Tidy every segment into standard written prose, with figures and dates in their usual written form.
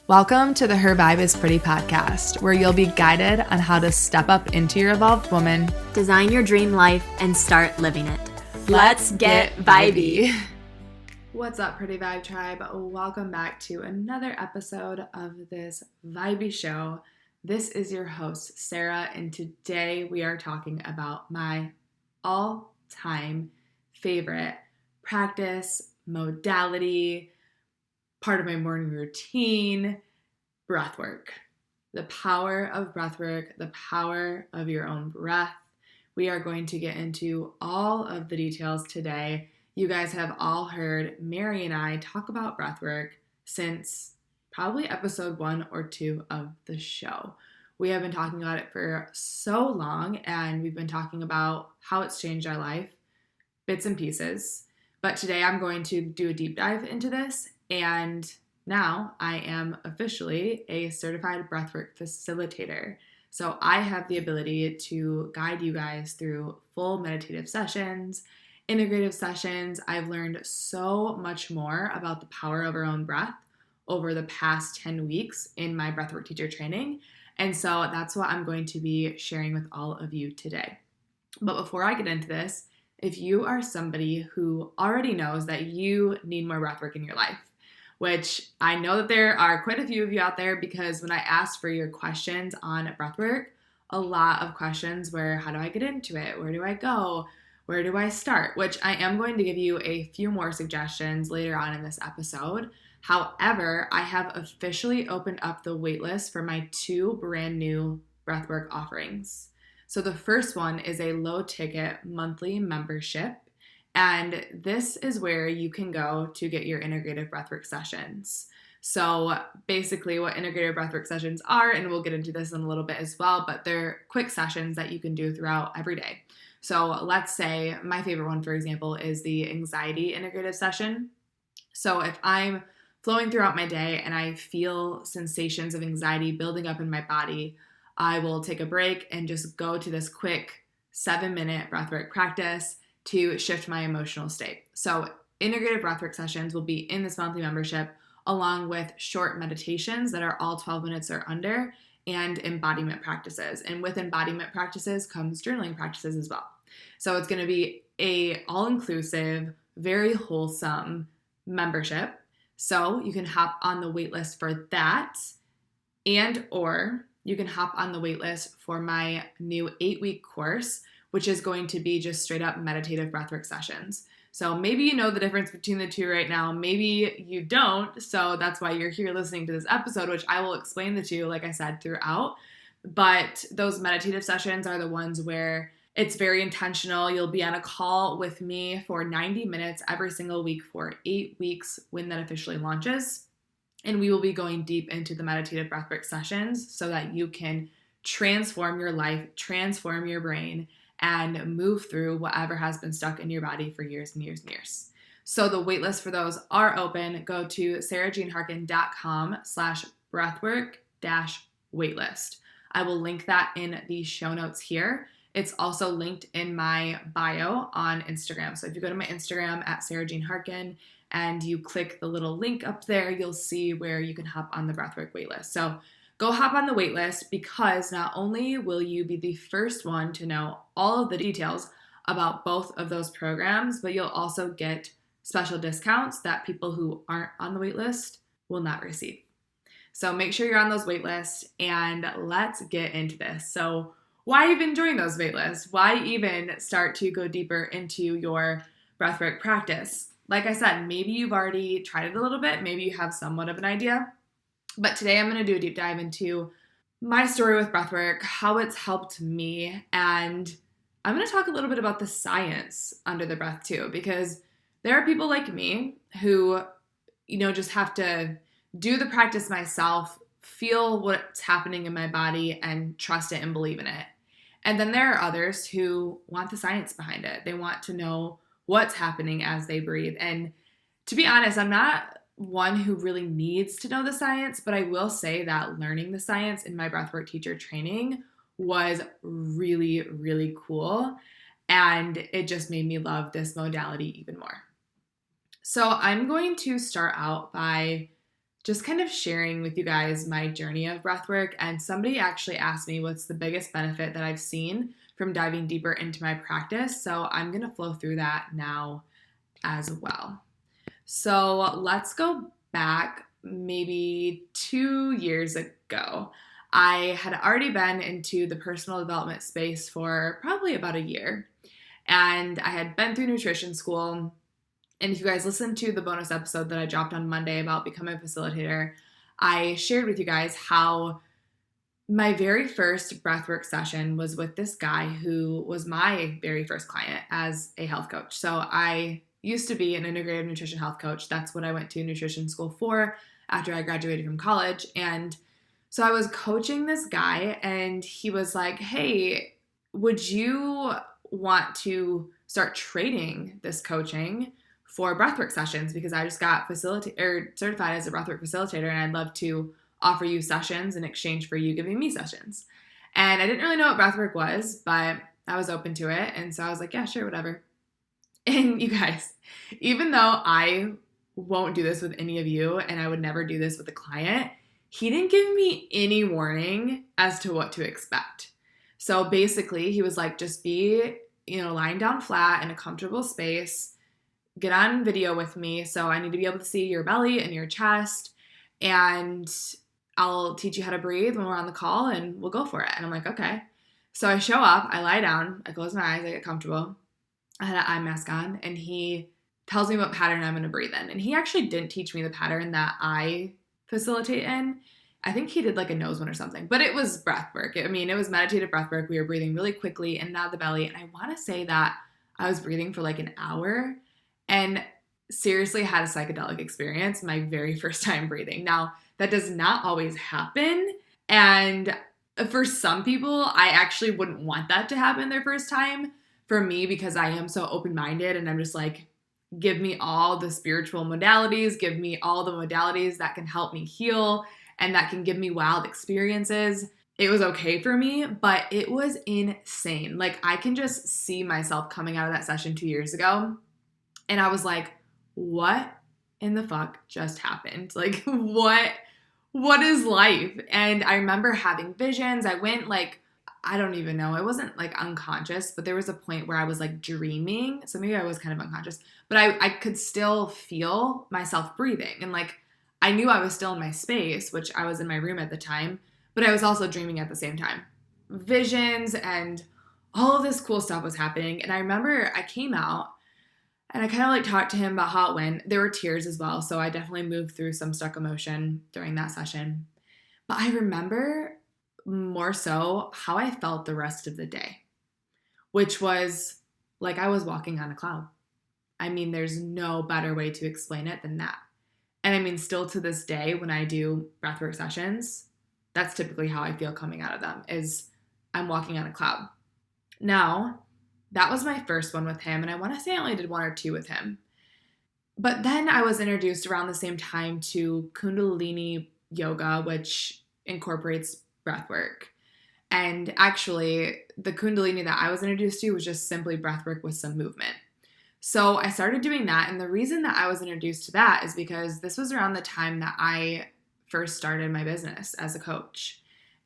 Welcome to the Her Vibe is Pretty podcast, where you'll be guided on how to step up into your evolved woman, design your dream life, and start living it. Let's get vibey. What's up, Pretty Vibe Tribe? Welcome back to another episode of this vibey show. This is your host, Sarah, and today we are talking about my all-time favorite practice, modality, part of my morning routine, breathwork. The power of breathwork, the power of your own breath. We are going to get into all of the details today. You guys have all heard Mary and I talk about breathwork since probably episode 1 or 2 of the show. We have been talking about it for so long, and we've been talking about how it's changed our life, bits and pieces. But today I'm going to do a deep dive into this. And now I am officially a certified breathwork facilitator. So I have the ability to guide you guys through full meditative sessions, integrative sessions. I've learned so much more about the power of our own breath over the past 10 weeks in my breathwork teacher training. And so that's what I'm going to be sharing with all of you today. But before I get into this, if you are somebody who already knows that you need more breathwork in your life, which I know that there are quite a few of you out there, because when I asked for your questions on breathwork, a lot of questions were, how do I get into it? Where do I go? Where do I start? Which I am going to give you a few more suggestions later on in this episode. However, I have officially opened up the waitlist for my 2 brand new breathwork offerings. So the first one is a low ticket monthly membership. And this is where you can go to get your integrative breathwork sessions. So basically what integrative breathwork sessions are, and we'll get into this in a little bit as well, but they're quick sessions that you can do throughout every day. So let's say my favorite one, for example, is the anxiety integrative session. So if I'm flowing throughout my day and I feel sensations of anxiety building up in my body, I will take a break and just go to this quick 7-minute breathwork practice to shift my emotional state. So integrative breathwork sessions will be in this monthly membership, along with short meditations that are all 12 minutes or under, and embodiment practices. And with embodiment practices comes journaling practices as well. So it's going to be a all-inclusive, very wholesome membership. So you can hop on the waitlist for that, and or you can hop on the waitlist for my new 8-week course, which is going to be just straight up meditative breathwork sessions. So maybe you know the difference between the two right now. Maybe you don't. So that's why you're here listening to this episode, which I will explain the two, like I said, throughout. But those meditative sessions are the ones where it's very intentional. You'll be on a call with me for 90 minutes every single week for 8 weeks when that officially launches. And we will be going deep into the meditative breathwork sessions so that you can transform your life, transform your brain, and move through whatever has been stuck in your body for years and years and years. So the waitlist for those are open. Go to sarahjeanharken.com/breathwork-waitlist. I will link that in the show notes here. It's also linked in my bio on Instagram. So if you go to my Instagram at sarahjeanharken and you click the little link up there, you'll see where you can hop on the breathwork waitlist. So go hop on the waitlist, because not only will you be the first one to know all of the details about both of those programs, but you'll also get special discounts that people who aren't on the waitlist will not receive. So make sure you're on those waitlists, and let's get into this. So why even join those waitlists? Why even start to go deeper into your breathwork practice? Like I said, maybe you've already tried it a little bit. Maybe you have somewhat of an idea. But today I'm going to do a deep dive into my story with breathwork, how it's helped me, and I'm going to talk a little bit about the science under the breath too, because there are people like me who, just have to do the practice myself, feel what's happening in my body, and trust it and believe in it. And then there are others who want the science behind it. They want to know what's happening as they breathe. And to be honest, I'm not one who really needs to know the science, but I will say that learning the science in my breathwork teacher training was really, really cool. And it just made me love this modality even more. So I'm going to start out by just kind of sharing with you guys my journey of breathwork. And somebody actually asked me what's the biggest benefit that I've seen from diving deeper into my practice. So I'm going to flow through that now as well. So let's go back maybe 2 years ago. I had already been into the personal development space for probably about a year. And I had been through nutrition school. And if you guys listened to the bonus episode that I dropped on Monday about becoming a facilitator, I shared with you guys how my very first breathwork session was with this guy who was my very first client as a health coach. So I used to be an integrative nutrition health coach. That's what I went to nutrition school for after I graduated from college. And so I was coaching this guy, and he was like, hey, would you want to start trading this coaching for breathwork sessions? Because I just got certified as a breathwork facilitator, and I'd love to offer you sessions in exchange for you giving me sessions. And I didn't really know what breathwork was, but I was open to it. And so I was like, yeah, sure, whatever. And you guys, even though I won't do this with any of you, and I would never do this with a client, he didn't give me any warning as to what to expect. So basically, he was like, just be, lying down flat in a comfortable space, get on video with me. So I need to be able to see your belly and your chest, and I'll teach you how to breathe when we're on the call, and we'll go for it. And I'm like, okay. So I show up, I lie down, I close my eyes, I get comfortable. I had an eye mask on, and he tells me what pattern I'm going to breathe in. And he actually didn't teach me the pattern that I facilitate in. I think he did like a nose one or something, but it was breath work. It was meditative breath work. We were breathing really quickly in and out of the belly. And I want to say that I was breathing for like an hour, and seriously had a psychedelic experience my very first time breathing. Now, that does not always happen. And for some people, I actually wouldn't want that to happen their first time. For me, because I am so open-minded, and I'm just like, give me all the spiritual modalities, give me all the modalities that can help me heal and that can give me wild experiences. It was okay for me, but it was insane. Like, I can just see myself coming out of that session 2 years ago, and I was like, what in the fuck just happened? Like, what is life? And I remember having visions. I went like, I don't even know. I wasn't like unconscious, but there was a point where I was like dreaming. So maybe I was kind of unconscious, but I could still feel myself breathing. And like, I knew I was still in my space, which I was in my room at the time, but I was also dreaming at the same time. Visions and all of this cool stuff was happening. And I remember I came out, and I kind of like talked to him about how it went. There were tears as well. So I definitely moved through some stuck emotion during that session. But I remember more so how I felt the rest of the day, which was like I was walking on a cloud. I mean, there's no better way to explain it than that. And I mean, still to this day, when I do breathwork sessions, that's typically how I feel coming out of them, is I'm walking on a cloud. Now, that was my first one with him, and I want to say I only did 1 or 2 with him. But then I was introduced around the same time to Kundalini yoga, which incorporates breathwork. And actually, the Kundalini that I was introduced to was just simply breathwork with some movement. So I started doing that, and the reason that I was introduced to that is because this was around the time that I first started my business as a coach.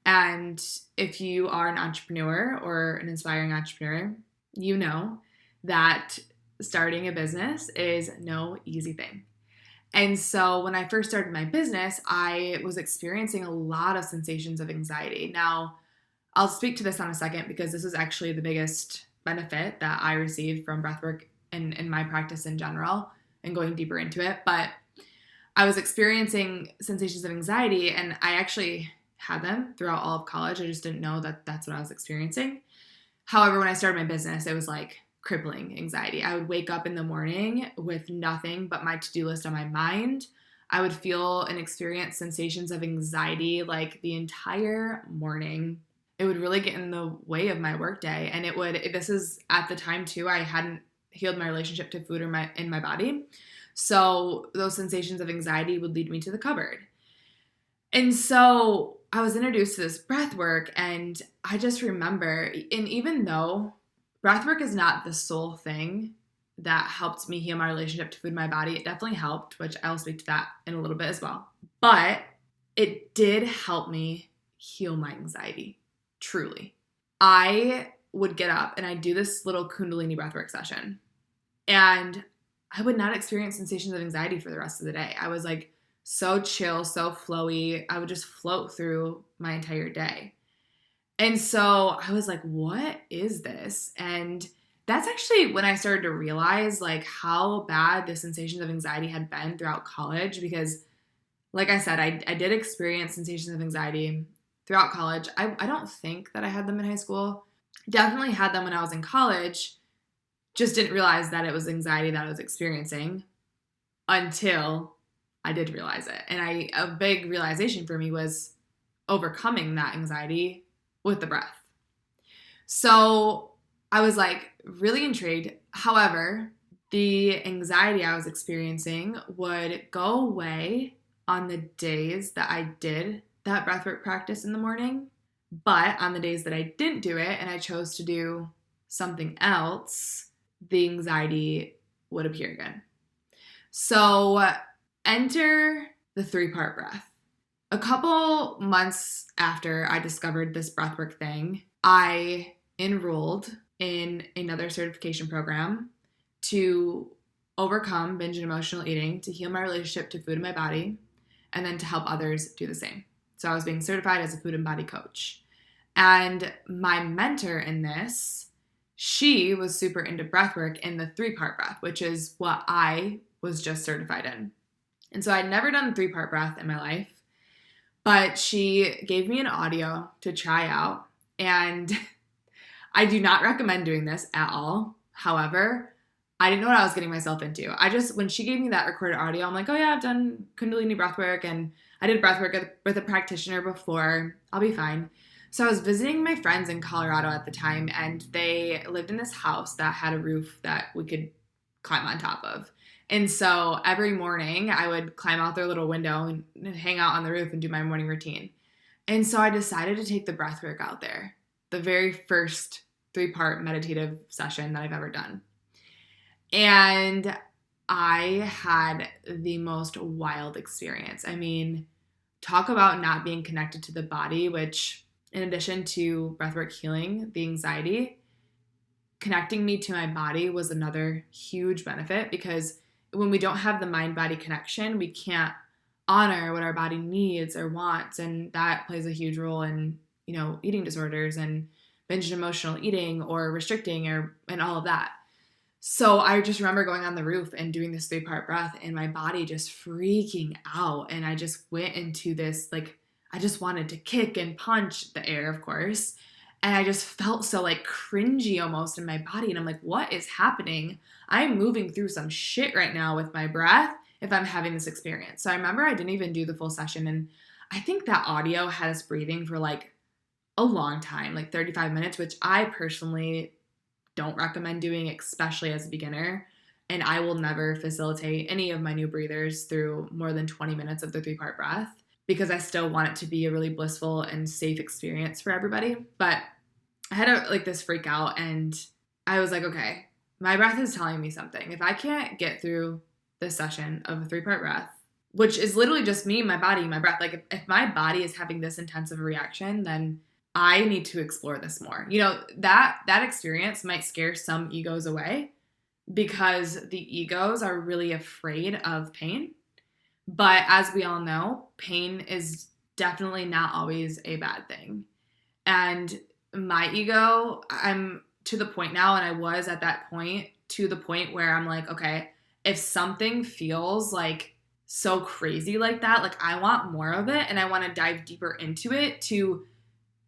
And if you are an entrepreneur or an inspiring entrepreneur, you know that starting a business is no easy thing. And so when I first started my business, I was experiencing a lot of sensations of anxiety. Now, I'll speak to this in a second, because this is actually the biggest benefit that I received from breathwork in my practice in general, and going deeper into it. But I was experiencing sensations of anxiety, and I actually had them throughout all of college. I just didn't know that that's what I was experiencing. However, when I started my business, it was like crippling anxiety. I would wake up in the morning with nothing but my to-do list on my mind. I would feel and experience sensations of anxiety like the entire morning. It would really get in the way of my workday. And this is at the time too, I hadn't healed my relationship to food in my body. So those sensations of anxiety would lead me to the cupboard. And so I was introduced to this breath work, and I just remember, and even though breath work is not the sole thing that helped me heal my relationship to food and my body. It definitely helped, which I'll speak to that in a little bit as well. But it did help me heal my anxiety, truly. I would get up and I'd do this little Kundalini breathwork session, and I would not experience sensations of anxiety for the rest of the day. I was like so chill, so flowy. I would just float through my entire day. And so I was like, what is this? And that's actually when I started to realize like how bad the sensations of anxiety had been throughout college, because like I said, I did experience sensations of anxiety throughout college. I don't think that I had them in high school. Definitely had them when I was in college. Just didn't realize that it was anxiety that I was experiencing until I did realize it. And a big realization for me was overcoming that anxiety with the breath. So I was like really intrigued. However, the anxiety I was experiencing would go away on the days that I did that breathwork practice in the morning. But on the days that I didn't do it and I chose to do something else, the anxiety would appear again. So enter the 3-part breath. A couple months after I discovered this breathwork thing, I enrolled in another certification program to overcome binge and emotional eating, to heal my relationship to food and my body, and then to help others do the same. So I was being certified as a food and body coach. And my mentor in this, she was super into breathwork in the 3-part breath, which is what I was just certified in. And so I'd never done the 3-part breath in my life, but she gave me an audio to try out. And I do not recommend doing this at all. However, I didn't know what I was getting myself into. When she gave me that recorded audio, I'm like, oh yeah, I've done Kundalini breathwork and I did breathwork with a practitioner before. I'll be fine. So I was visiting my friends in Colorado at the time, and they lived in this house that had a roof that we could climb on top of. And so every morning I would climb out their little window and hang out on the roof and do my morning routine. And so I decided to take the breathwork out there, the very first 3-part meditative session that I've ever done. And I had the most wild experience. I mean, talk about not being connected to the body, which in addition to breathwork healing the anxiety, connecting me to my body was another huge benefit, because when we don't have the mind-body connection, we can't honor what our body needs or wants, and that plays a huge role in, eating disorders and binge and emotional eating or restricting and all of that. So I just remember going on the roof and doing this 3-part breath and my body just freaking out. And I just went into this, I just wanted to kick and punch the air, of course. And I just felt so cringy almost in my body. And I'm like, what is happening? I'm moving through some shit right now with my breath if I'm having this experience. So I remember I didn't even do the full session. And I think that audio had us breathing for a long time, 35 minutes, which I personally don't recommend doing, especially as a beginner. And I will never facilitate any of my new breathers through more than 20 minutes of the 3-part breath, because I still want it to be a really blissful and safe experience for everybody. But I had this freak out, and I was like, okay, my breath is telling me something. If I can't get through this session of a 3-part breath, which is literally just me, my body, my breath, if my body is having this intense of a reaction, then I need to explore this more. That experience might scare some egos away, because the egos are really afraid of pain. But as we all know, pain is definitely not always a bad thing. And my ego, I'm to the point now, and I was at that point, to the point where I'm like, okay, if something feels so crazy like that, I want more of it, and I want to dive deeper into it to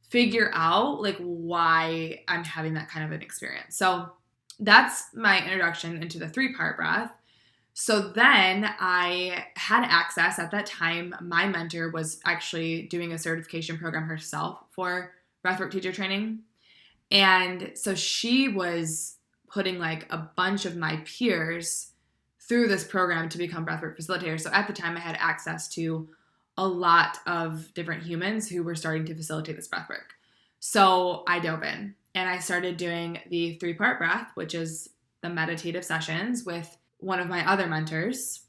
figure out why I'm having that kind of an experience. So that's my introduction into the 3-part breath. So then I had access at that time. My mentor was actually doing a certification program herself for breathwork teacher training. And so she was putting a bunch of my peers through this program to become breathwork facilitators. So at the time I had access to a lot of different humans who were starting to facilitate this breathwork. So I dove in and I started doing the 3-part breath, which is the meditative sessions with one of my other mentors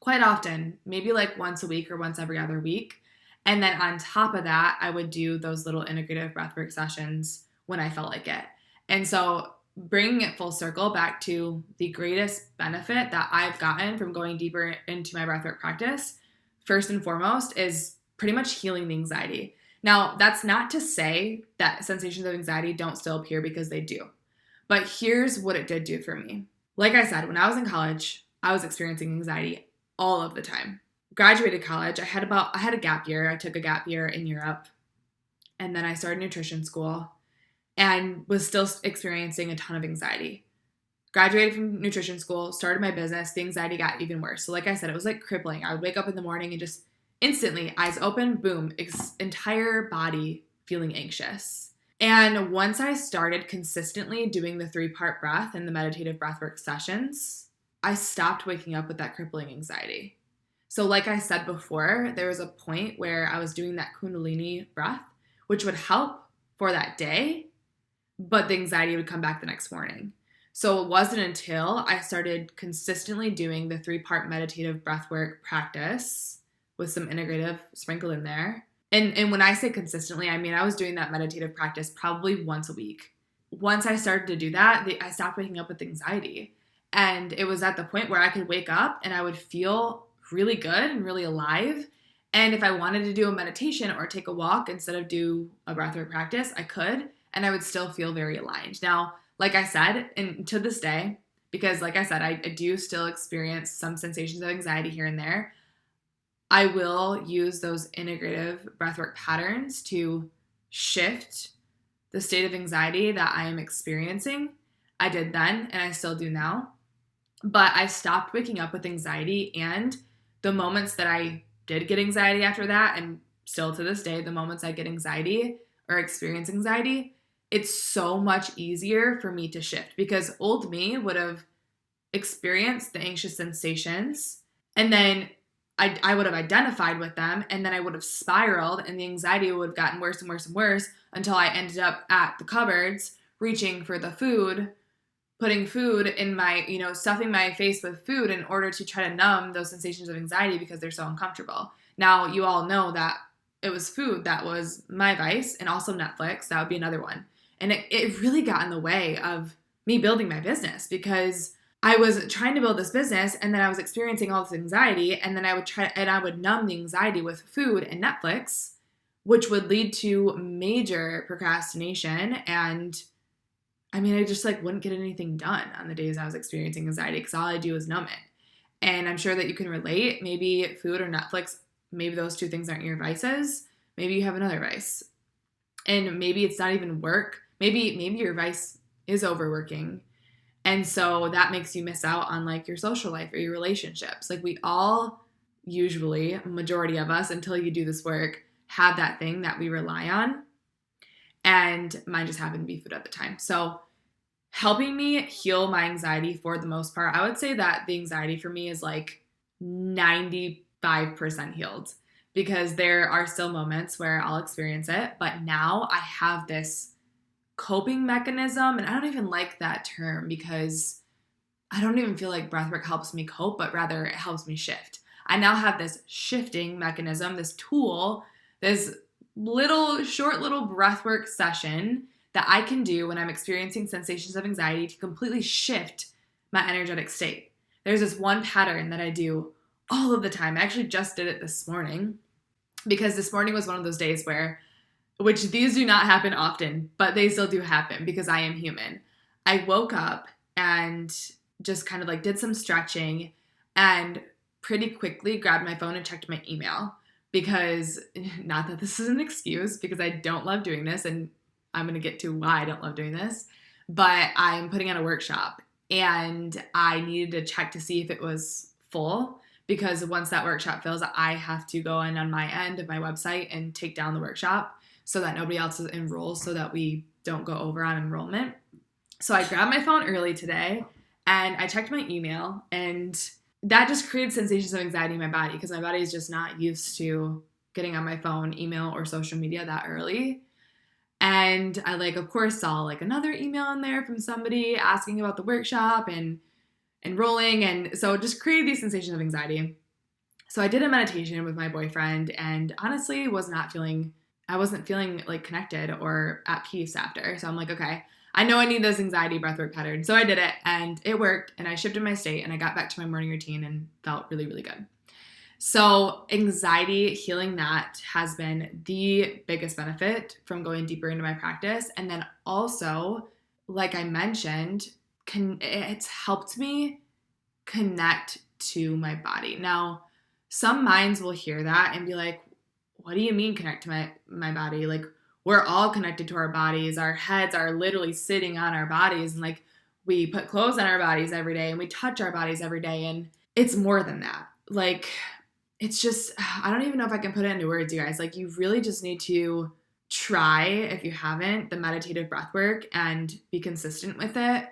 quite often, maybe like once a week or once every other week. And then on top of that, I would do those little integrative breathwork sessions when I felt like it. And so bringing it full circle back to the greatest benefit that I've gotten from going deeper into my breathwork practice, first and foremost, is pretty much healing the anxiety. Now, that's not to say that sensations of anxiety don't still appear, because they do. But here's what it did do for me. Like I said, when I was in college, I was experiencing anxiety all of the time. Graduated college, I had a gap year. I took a gap year in Europe. And then I started nutrition school and was still experiencing a ton of anxiety. Graduated from nutrition school, started my business, the anxiety got even worse. So like I said, it was like crippling. I would wake up in the morning and just instantly, eyes open, boom, entire body feeling anxious. And once I started consistently doing the 3-part breath and the meditative breathwork sessions, I stopped waking up with that crippling anxiety. So like I said before, there was a point where I was doing that Kundalini breath, which would help for that day, but the anxiety would come back the next morning. So it wasn't until I started consistently doing the 3-part meditative breathwork practice with some integrative sprinkled in there. And when I say consistently, I mean I was doing that meditative practice probably once a week. Once I started to do that, I stopped waking up with anxiety. And it was at the point where I could wake up and I would feel really good and really alive. And if I wanted to do a meditation or take a walk instead of do a breathwork practice, I could, and I would still feel very aligned. Now, like I said, and to this day, because like I said, I do still experience some sensations of anxiety here and there, I will use those integrative breathwork patterns to shift the state of anxiety that I am experiencing. I did then, and I still do now. But I stopped waking up with anxiety, and the moments that I did get anxiety after that, and still to this day, the moments I get anxiety or experience anxiety, it's so much easier for me to shift, because old me would have experienced the anxious sensations, and then I would have identified with them, and then I would have spiraled, and the anxiety would have gotten worse and worse and worse until I ended up at the cupboards reaching for the food, putting food in my, stuffing my face with food in order to try to numb those sensations of anxiety because they're so uncomfortable. Now, you all know that it was food that was my vice, and also Netflix. That would be another one. And it really got in the way of me building my business, because I was trying to build this business, and then I was experiencing all this anxiety, and then I would numb the anxiety with food and Netflix, which would lead to major procrastination. And I mean, I just wouldn't get anything done on the days I was experiencing anxiety, because all I do is numb it. And I'm sure that you can relate. Maybe food or Netflix, maybe those two things aren't your vices. Maybe you have another vice. And maybe it's not even work. Maybe your vice is overworking. And so that makes you miss out on your social life or your relationships. We all usually, a majority of us, until you do this work, have that thing that we rely on. And mine just happened to be food at the time. So helping me heal my anxiety for the most part, I would say that the anxiety for me is 95% healed, because there are still moments where I'll experience it. But now I have this coping mechanism, and I don't even like that term, because I don't even feel like breathwork helps me cope, but rather it helps me shift. I now have this shifting mechanism, this tool, this short little breathwork session that I can do when I'm experiencing sensations of anxiety to completely shift my energetic state. There's this one pattern that I do all of the time. I actually just did it this morning, because this morning was one of those days which these do not happen often, but they still do happen because I am human. I woke up and just kind of did some stretching, and pretty quickly grabbed my phone and checked my email, because, not that this is an excuse, because I don't love doing this, and I'm going to get to why I don't love doing this, but I'm putting on a workshop, and I needed to check to see if it was full, because once that workshop fills, I have to go in on my end of my website and take down the workshop so that nobody else enrolls, so that we don't go over on enrollment. So I grabbed my phone early today, and I checked my email, and that just created sensations of anxiety in my body, because my body is just not used to getting on my phone, email, or social media that early. And I of course saw another email in there from somebody asking about the workshop and enrolling. And so it just created these sensations of anxiety. So I did a meditation with my boyfriend and honestly I wasn't feeling connected or at peace after. So I'm okay, I know I need this anxiety breathwork pattern. So I did it and it worked and I shifted my state and I got back to my morning routine and felt really, really good. So anxiety, healing that has been the biggest benefit from going deeper into my practice. And then also, like I mentioned, it's helped me connect to my body. Now, some minds will hear that and be like, what do you mean connect to my body? We're all connected to our bodies. Our heads are literally sitting on our bodies and we put clothes on our bodies every day and we touch our bodies every day. And it's more than that. It's just, I don't even know if I can put it into words, you guys. You really just need to try, if you haven't, the meditative breath work and be consistent with it.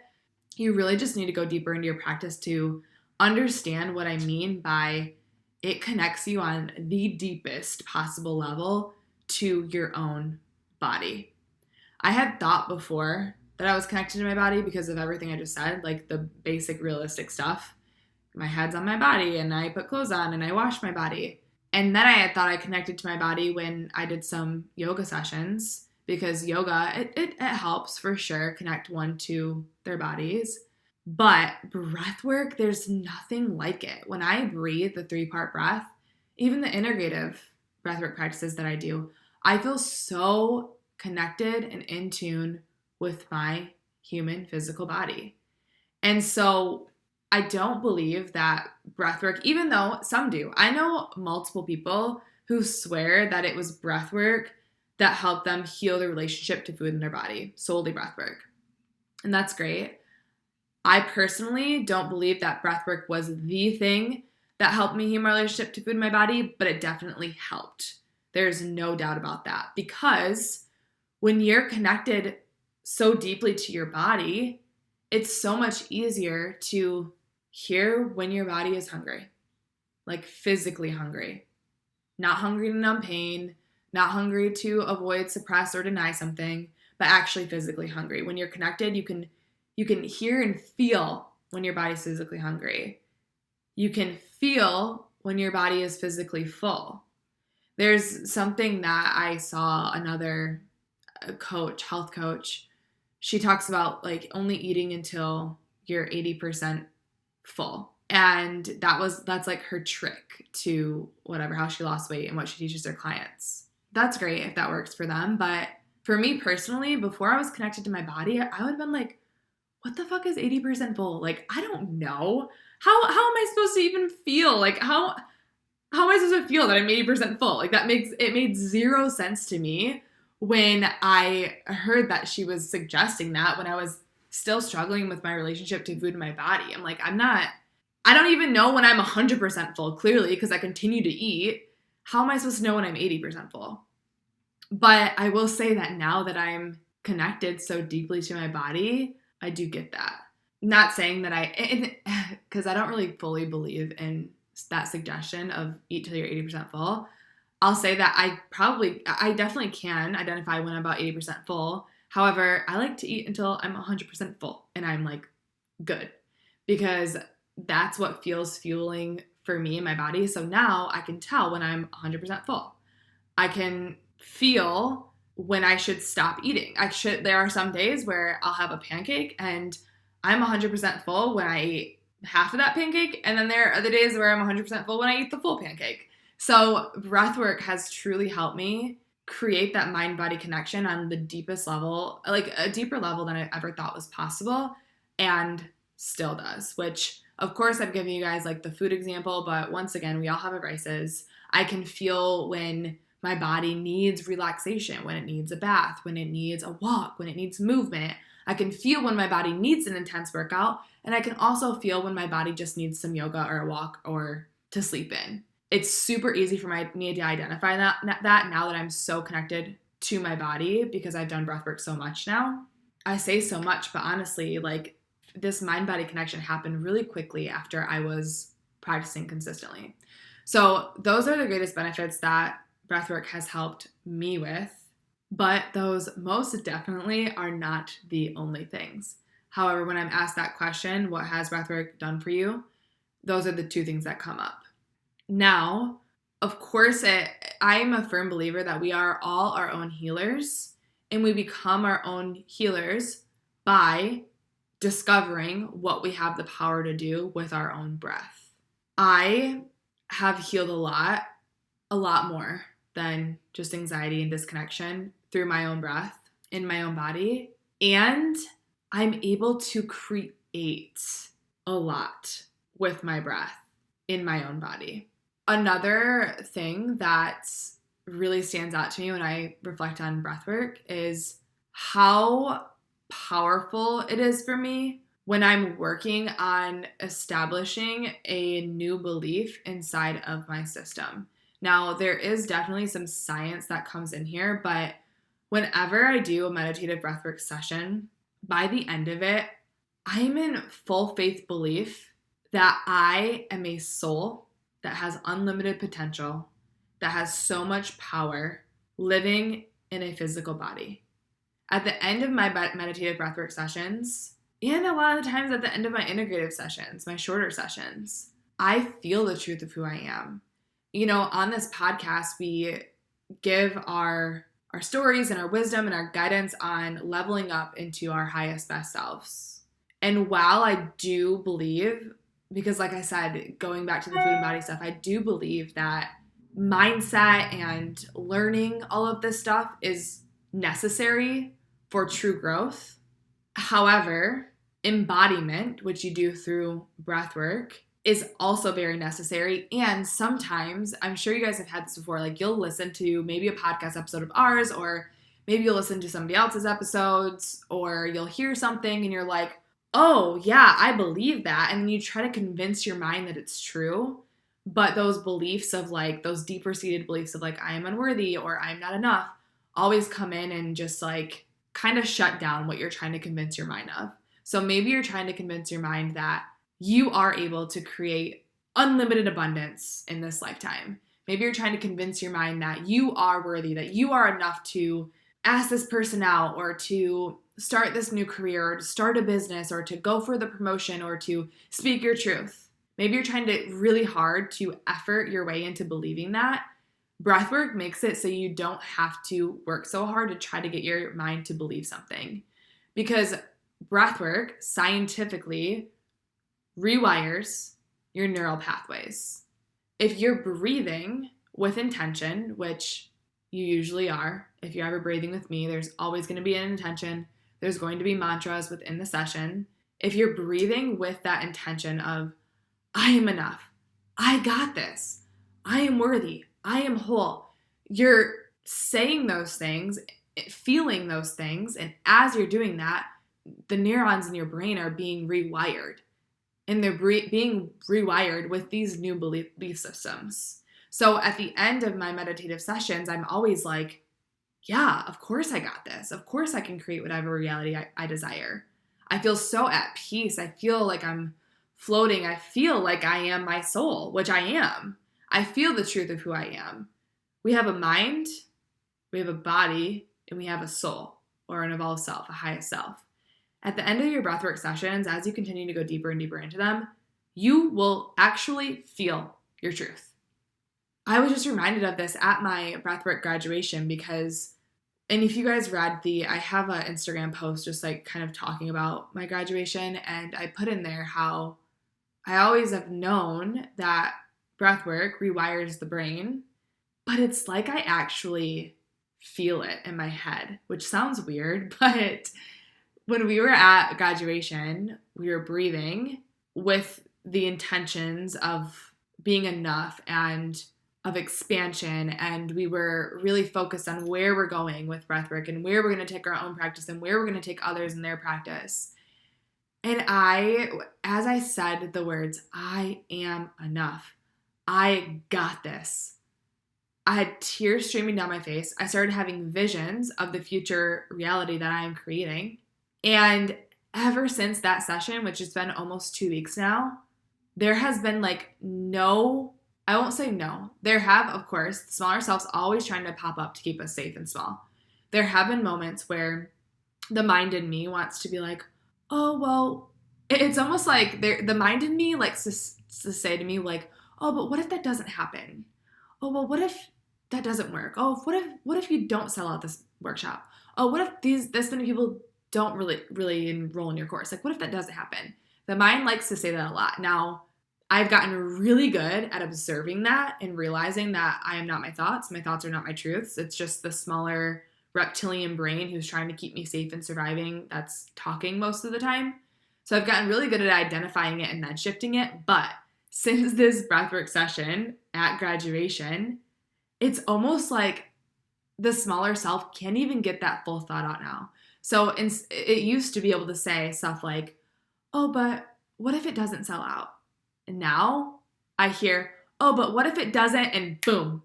You really just need to go deeper into your practice to understand what I mean by it connects you on the deepest possible level to your own body. I had thought before that I was connected to my body because of everything I just said, the basic realistic stuff. My head's on my body and I put clothes on and I wash my body. And then I had thought I connected to my body when I did some yoga sessions because yoga, it helps for sure connect one to their bodies. But breath work, there's nothing like it. When I breathe the 3-part breath, even the integrative breathwork practices that I do, I feel so connected and in tune with my human physical body. And so I don't believe that breathwork, even though some do. I know multiple people who swear that it was breathwork that helped them heal their relationship to food in their body, solely breathwork. And that's great. I personally don't believe that breathwork was the thing that helped me heal my relationship to food in my body, but it definitely helped. There's no doubt about that. Because when you're connected so deeply to your body, it's so much easier to hear when your body is hungry, physically hungry. Not hungry to numb pain, not hungry to avoid, suppress, or deny something, but actually physically hungry. When you're connected, you can hear and feel when your body's physically hungry. You can feel when your body is physically full. There's something that I saw another health coach, she talks about only eating until you're 80% full. And that's her trick to how she lost weight and what she teaches her clients. That's great if that works for them. But for me personally, before I was connected to my body, I would have been what the fuck is 80% full? I don't know. How am I supposed to even feel? How am I supposed to feel that I'm 80% full? It made zero sense to me when I heard that she was suggesting that when I was still struggling with my relationship to food in my body. I don't even know when I'm 100% full, clearly, because I continue to eat. How am I supposed to know when I'm 80% full? But I will say that now that I'm connected so deeply to my body, I do get that. Not saying that because I don't really fully believe in that suggestion of eat till you're 80% full. I'll say that I definitely can identify when I'm about 80% full. However, I like to eat until I'm 100% full and I'm good, because that's what feels fueling for me in my body. So now I can tell when I'm 100% full. I can feel when I should stop eating. There are some days where I'll have a pancake and I'm 100% full when I eat half of that pancake. And then there are other days where I'm 100% full when I eat the full pancake. So breathwork has truly helped me create that mind-body connection on the deepest level, a deeper level than I ever thought was possible, and still does, which of course I've given you guys the food example, but once again, we all have our vices. I can feel when my body needs relaxation, when it needs a bath, when it needs a walk, when it needs movement. I can feel when my body needs an intense workout, and I can also feel when my body just needs some yoga or a walk or to sleep in. It's super easy for me to identify that now that I'm so connected to my body because I've done breathwork so much now. I say so much, but honestly, this mind-body connection happened really quickly after I was practicing consistently. So those are the greatest benefits that breathwork has helped me with. But those most definitely are not the only things. However, when I'm asked that question, what has breathwork done for you? Those are the two things that come up. Now, of course, I'm a firm believer that we are all our own healers, and we become our own healers by discovering what we have the power to do with our own breath. I have healed a lot more than just anxiety and disconnection through my own breath in my own body. And I'm able to create a lot with my breath in my own body. Another thing that really stands out to me when I reflect on breathwork is how powerful it is for me when I'm working on establishing a new belief inside of my system. Now, there is definitely some science that comes in here, but whenever I do a meditative breathwork session, by the end of it, I'm in full faith belief that I am a soul that has unlimited potential, that has so much power living in a physical body. At the end of my meditative breathwork sessions, and a lot of the times at the end of my integrative sessions, my shorter sessions, I feel the truth of who I am. You know, on this podcast, we give our stories and our wisdom and our guidance on leveling up into our highest, best selves. And while I do believe, because like I said, going back to the food and body stuff, I do believe that mindset and learning all of this stuff is necessary for true growth. However, embodiment, which you do through breath work, is also very necessary. And sometimes, I'm sure you guys have had this before, like you'll listen to maybe a podcast episode of ours, or maybe you'll listen to somebody else's episodes, or you'll hear something and you're like, oh yeah, I believe that. And then you try to convince your mind that it's true. But those beliefs of like, those deeper seated beliefs of like, I am unworthy or I'm not enough, always come in and just like kind of shut down what you're trying to convince your mind of. So maybe you're trying to convince your mind that you are able to create unlimited abundance in this lifetime. Maybe you're trying to convince your mind that you are worthy, that you are enough to ask this person out or to start this new career or to start a business or to go for the promotion or to speak your truth. Maybe you're trying to really hard to effort your way into believing that. Breathwork makes it so you don't have to work so hard to try to get your mind to believe something. Because breathwork scientifically rewires your neural pathways. If you're breathing with intention, which you usually are, if you're ever breathing with me, there's always going to be an intention. There's going to be mantras within the session. If you're breathing with that intention of, I am enough, I got this, I am worthy, I am whole, you're saying those things, feeling those things, and as you're doing that, the neurons in your brain are being rewired. And they're being rewired with these new belief systems. So at the end of my meditative sessions, I'm always like, yeah, of course I got this. Of course I can create whatever reality I desire. I feel so at peace. I feel like I'm floating. I feel like I am my soul, which I am. I feel the truth of who I am. We have a mind, we have a body, and we have a soul, or an evolved self, a highest self. At the end of your breathwork sessions, as you continue to go deeper and deeper into them, you will actually feel your truth. I was just reminded of this at my breathwork graduation because, and if you guys read I have an Instagram post just like kind of talking about my graduation, and I put in there how I always have known that breathwork rewires the brain, but it's like I actually feel it in my head, which sounds weird, but when we were at graduation, we were breathing with the intentions of being enough and of expansion, and we were really focused on where we're going with breathwork and where we're going to take our own practice and where we're going to take others in their practice. And as I said the words, I am enough, I got this, I had tears streaming down my face. I started having visions of the future reality that I am creating. And ever since that session, which has been almost 2 weeks now, there has been like no, I won't say no. There have, of course, the smaller selves always trying to pop up to keep us safe and small. there have been moments where the mind in me wants to be like, oh, well, it's almost like the mind in me likes to say to me like, oh, but what if that doesn't happen? Oh, well, what if that doesn't work? Oh, what if you don't sell out this workshop? Oh, what if this many people don't really enroll in your course? Like, what if that doesn't happen? The mind likes to say that a lot. Now, I've gotten really good at observing that and realizing that I am not my thoughts. My thoughts are not my truths. It's just the smaller reptilian brain who's trying to keep me safe and surviving that's talking most of the time. So I've gotten really good at identifying it and then shifting it. But since this breathwork session at graduation, it's almost like the smaller self can't even get that full thought out now. So it used to be able to say stuff like, oh, but what if it doesn't sell out? And now I hear, oh, but what if it doesn't? And boom,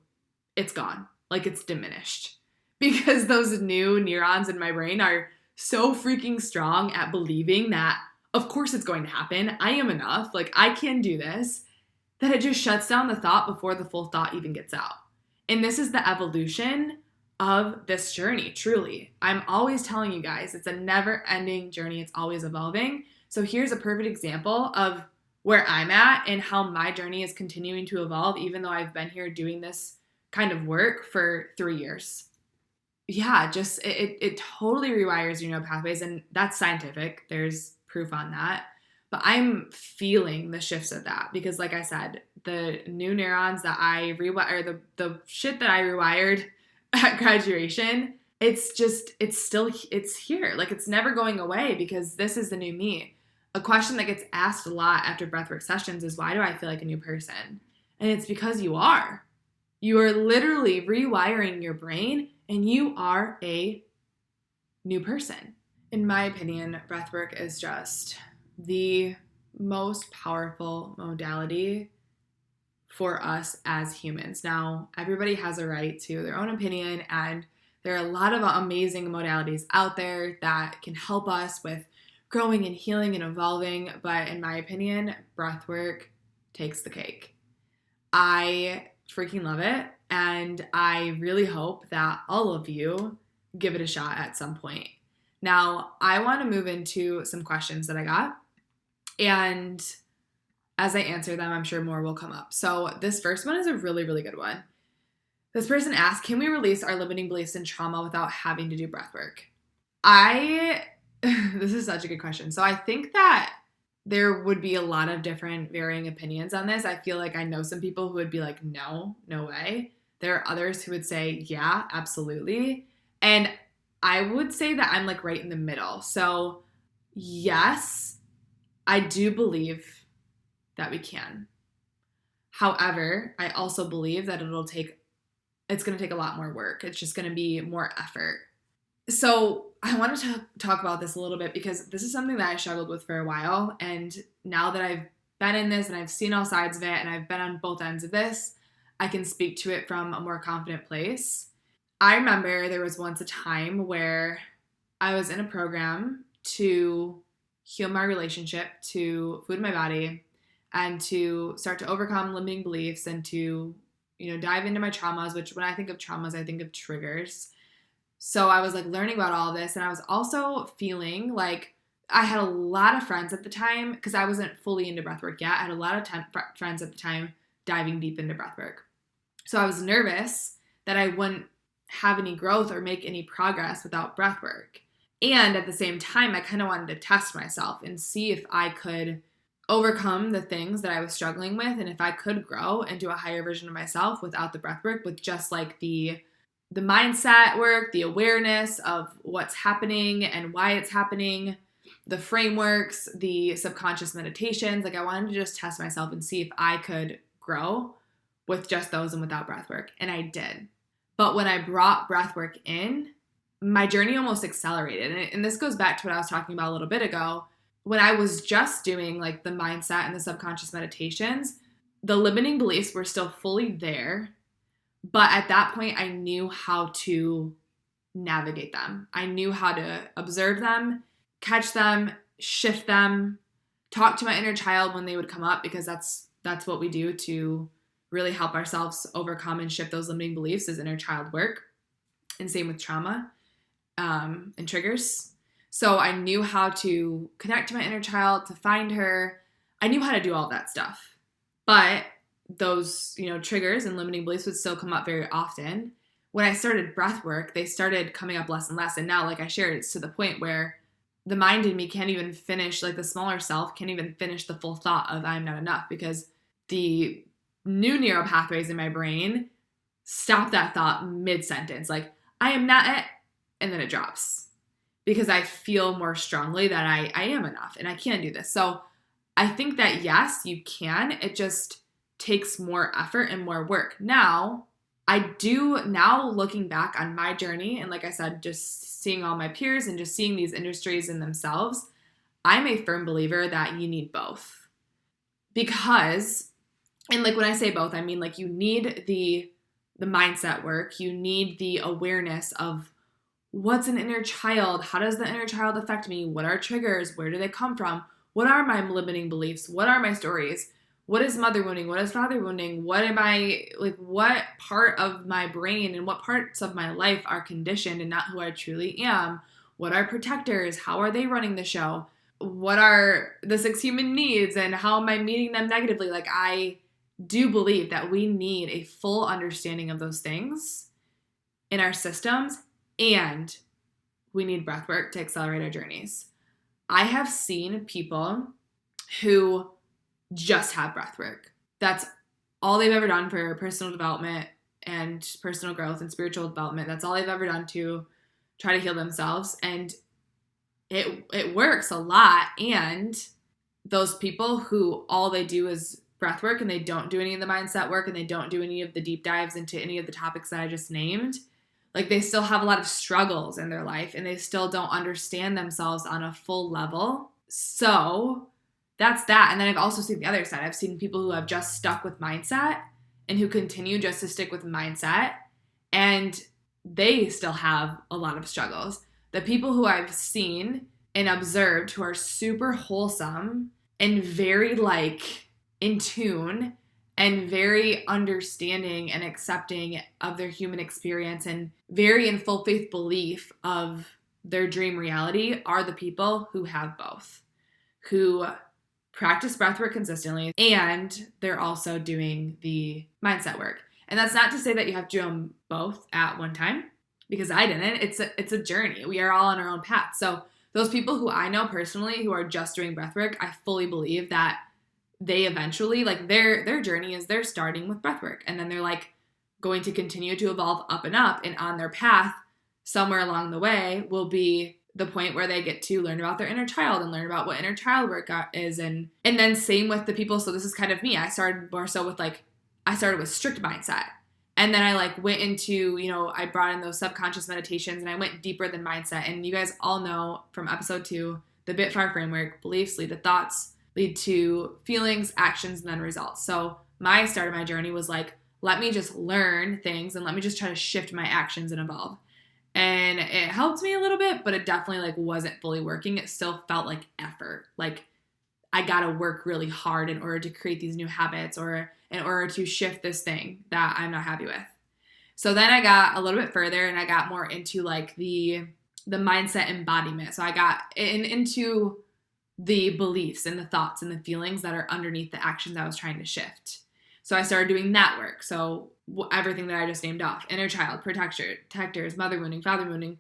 it's gone. Like it's diminished. Because those new neurons in my brain are so freaking strong at believing that, of course it's going to happen. I am enough. Like I can do this. That it just shuts down the thought before the full thought even gets out. And this is the evolution of this journey, truly. I'm always telling you guys, it's a never-ending journey. It's always evolving. So here's a perfect example of where I'm at and how my journey is continuing to evolve, even though I've been here doing this kind of work for 3 years. Yeah, just it totally rewires your neural pathways, and that's scientific. There's proof on that. But I'm feeling the shifts of that because, like I said, the new neurons that I rewired, the shit that I rewired at graduation, it's here. Like it's never going away because this is the new me. A question that gets asked a lot after breathwork sessions is, why do I feel like a new person? And it's because you are. You are literally rewiring your brain and you are a new person. In my opinion, breathwork is just the most powerful modality for us as humans. Now, everybody has a right to their own opinion, and there are a lot of amazing modalities out there that can help us with growing and healing and evolving, but in my opinion, breathwork takes the cake. I freaking love it, and I really hope that all of you give it a shot at some point. Now, I want to move into some questions that I got, and as I answer them, I'm sure more will come up. So this first one is a really, really good one. This person asked, can we release our limiting beliefs and trauma without having to do breathwork? This is such a good question. So I think that there would be a lot of different varying opinions on this. I feel like I know some people who would be like, no way. There are others who would say, yeah, absolutely. And I would say that I'm like right in the middle. So yes, I do believe that we can. However, I also believe that it's going to take a lot more work. It's just going to be more effort. So I wanted to talk about this a little bit because this is something that I struggled with for a while. And now that I've been in this and I've seen all sides of it and I've been on both ends of this, I can speak to it from a more confident place. I remember there was once a time where I was in a program to heal my relationship to food in my body and to start to overcome limiting beliefs and to, dive into my traumas, which when I think of traumas, I think of triggers. So I was like learning about all of this, and I was also feeling like I had a lot of friends at the time because I wasn't fully into breathwork yet. I had a lot of friends at the time diving deep into breathwork. So I was nervous that I wouldn't have any growth or make any progress without breathwork. And at the same time, I kind of wanted to test myself and see if I could overcome the things that I was struggling with and if I could grow into a higher version of myself without the breathwork, with just like the mindset work, the awareness of what's happening and why it's happening, the frameworks, the subconscious meditations. Like I wanted to just test myself and see if I could grow with just those and without breathwork. And I did. But when I brought breathwork in, my journey almost accelerated. And this goes back to what I was talking about a little bit ago. When I was just doing like the mindset and the subconscious meditations, the limiting beliefs were still fully there. But at that point, I knew how to navigate them. I knew how to observe them, catch them, shift them, talk to my inner child when they would come up, because that's what we do to really help ourselves overcome and shift those limiting beliefs is inner child work. And same with trauma. and triggers. So I knew how to connect to my inner child, to find her. I knew how to do all that stuff. But those, triggers and limiting beliefs would still come up very often. When I started breath work, they started coming up less and less. And now, like I shared, it's to the point where the mind in me can't even finish, like the smaller self can't even finish the full thought of I'm not enough, because the new neural pathways in my brain stop that thought mid-sentence. Like, I am not it, and then it drops. Because I feel more strongly that I am enough and I can do this. So I think that yes, you can. It just takes more effort and more work. Now, looking back on my journey, and like I said, just seeing all my peers and just seeing these industries in themselves, I'm a firm believer that you need both. Because, and like when I say both, I mean like you need the mindset work, you need the awareness of what's an inner child, how does the inner child affect me, what are triggers, where do they come from, what are my limiting beliefs, what are my stories, what is mother wounding, what is father wounding, what part of my brain and what parts of my life are conditioned and not who I truly am, what are protectors, how are they running the show, what are the 6 human needs and how am I meeting them negatively. Like, I do believe that we need a full understanding of those things in our systems, and we need breath work to accelerate our journeys. I have seen people who just have breath work. That's all they've ever done for personal development and personal growth and spiritual development. That's all they've ever done to try to heal themselves. And it works a lot. And those people who all they do is breath work and they don't do any of the mindset work and they don't do any of the deep dives into any of the topics that I just named, like, they still have a lot of struggles in their life and they still don't understand themselves on a full level. So that's that. And then I've also seen the other side. I've seen people who have just stuck with mindset and who continue just to stick with mindset, and they still have a lot of struggles. The people who I've seen and observed who are super wholesome and very in tune and very understanding and accepting of their human experience and very in full faith belief of their dream reality are the people who have both, who practice breathwork consistently, and they're also doing the mindset work. And that's not to say that you have to do them both at one time, because I didn't. It's a journey. We are all on our own path. So those people who I know personally who are just doing breathwork, I fully believe that they eventually, their journey is they're starting with breathwork, and then they're going to continue to evolve up, and on their path, somewhere along the way will be the point where they get to learn about their inner child and learn about what inner child work is. And then same with the people. So this is kind of me. I started more so with I started with strict mindset. And then I went into, I brought in those subconscious meditations and I went deeper than mindset. And you guys all know from episode 2, the BITFAR framework, beliefs lead to thoughts, lead to feelings, actions, and then results. So my start of my journey was let me just learn things and let me just try to shift my actions and evolve. And it helped me a little bit, but it definitely wasn't fully working. It still felt like effort. I got to work really hard in order to create these new habits or in order to shift this thing that I'm not happy with. So then I got a little bit further and I got more into the mindset embodiment. So I got into the beliefs and the thoughts and the feelings that are underneath the actions I was trying to shift. So I started doing that work. So everything that I just named off: inner child, protectors, mother wounding, father wounding,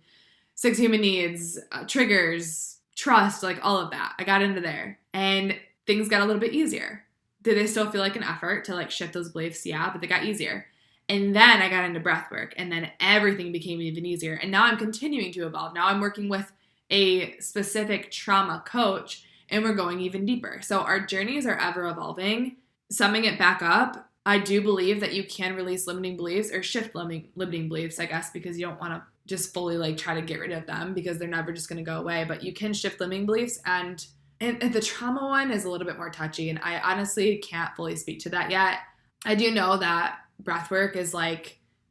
6 human needs, triggers, trust, all of that. I got into there and things got a little bit easier. Did they still feel like an effort to shift those beliefs? Yeah, but they got easier. And then I got into breath work and then everything became even easier. And now I'm continuing to evolve. Now I'm working with a specific trauma coach and we're going even deeper. So our journeys are ever evolving. Summing it back up, I do believe that you can release limiting beliefs or shift limiting beliefs, I guess, because you don't want to just fully try to get rid of them because they're never just going to go away. But you can shift limiting beliefs, and the trauma one is a little bit more touchy, and I honestly can't fully speak to that yet. I do know that breathwork is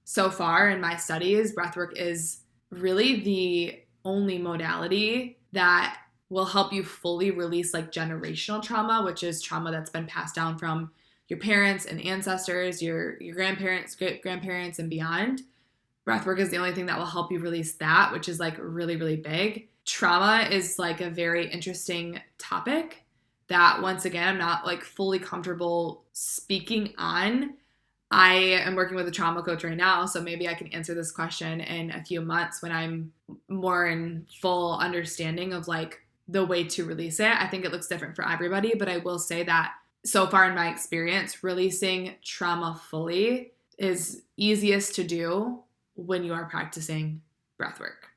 so far in my studies, breathwork is really the only modality that will help you fully release generational trauma, which is trauma that's been passed down from your parents and ancestors, your grandparents, great grandparents, and beyond. Breathwork is the only thing that will help you release that, which is like really, really big. Trauma is like a very interesting topic that, once again, I'm not like fully comfortable speaking on. I am working with a trauma coach right now, so maybe I can answer this question in a few months when I'm more in full understanding of like the way to release it. I think it looks different for everybody, but I will say that so far in my experience, releasing trauma fully is easiest to do when you are practicing breath work.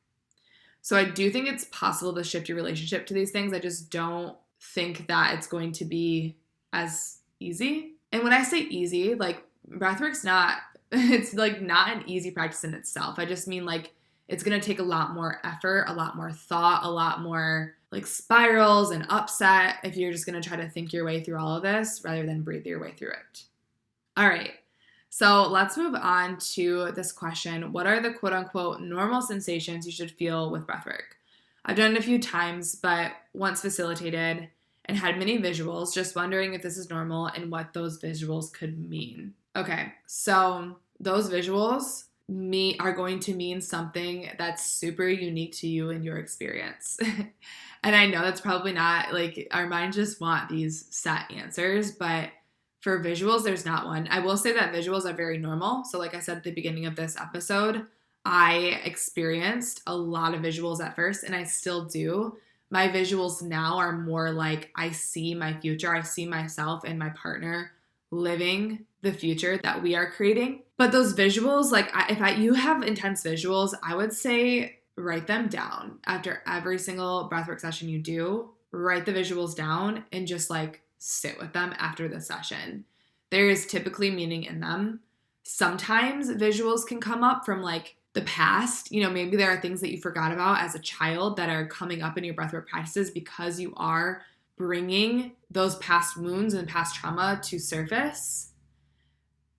So I do think it's possible to shift your relationship to these things. I just don't think that it's going to be as easy. And when I say easy, like breathwork's not, it's like not an easy practice in itself. I just mean like it's going to take a lot more effort, a lot more thought, a lot more like spirals and upset if you're just going to try to think your way through all of this rather than breathe your way through it. All right. So let's move on to this question. What are the quote unquote normal sensations you should feel with breathwork? I've done it a few times, but once facilitated and had many visuals, just wondering if this is normal and what those visuals could mean. Okay, so those visuals are going to mean something that's super unique to you and your experience. And I know that's probably not, like, our minds just want these set answers, but for visuals, there's not one. I will say that visuals are very normal. So like I said at the beginning of this episode, I experienced a lot of visuals at first, and I still do. My visuals now are more like I see my future. I see myself and my partner living the future that we are creating. But those visuals, like if you have intense visuals, I would say write them down. After every single breathwork session you do, write the visuals down and just like sit with them after the session. There is typically meaning in them. Sometimes visuals can come up from like the past. You know, maybe there are things that you forgot about as a child that are coming up in your breathwork practices because you are bringing those past wounds and past trauma to surface.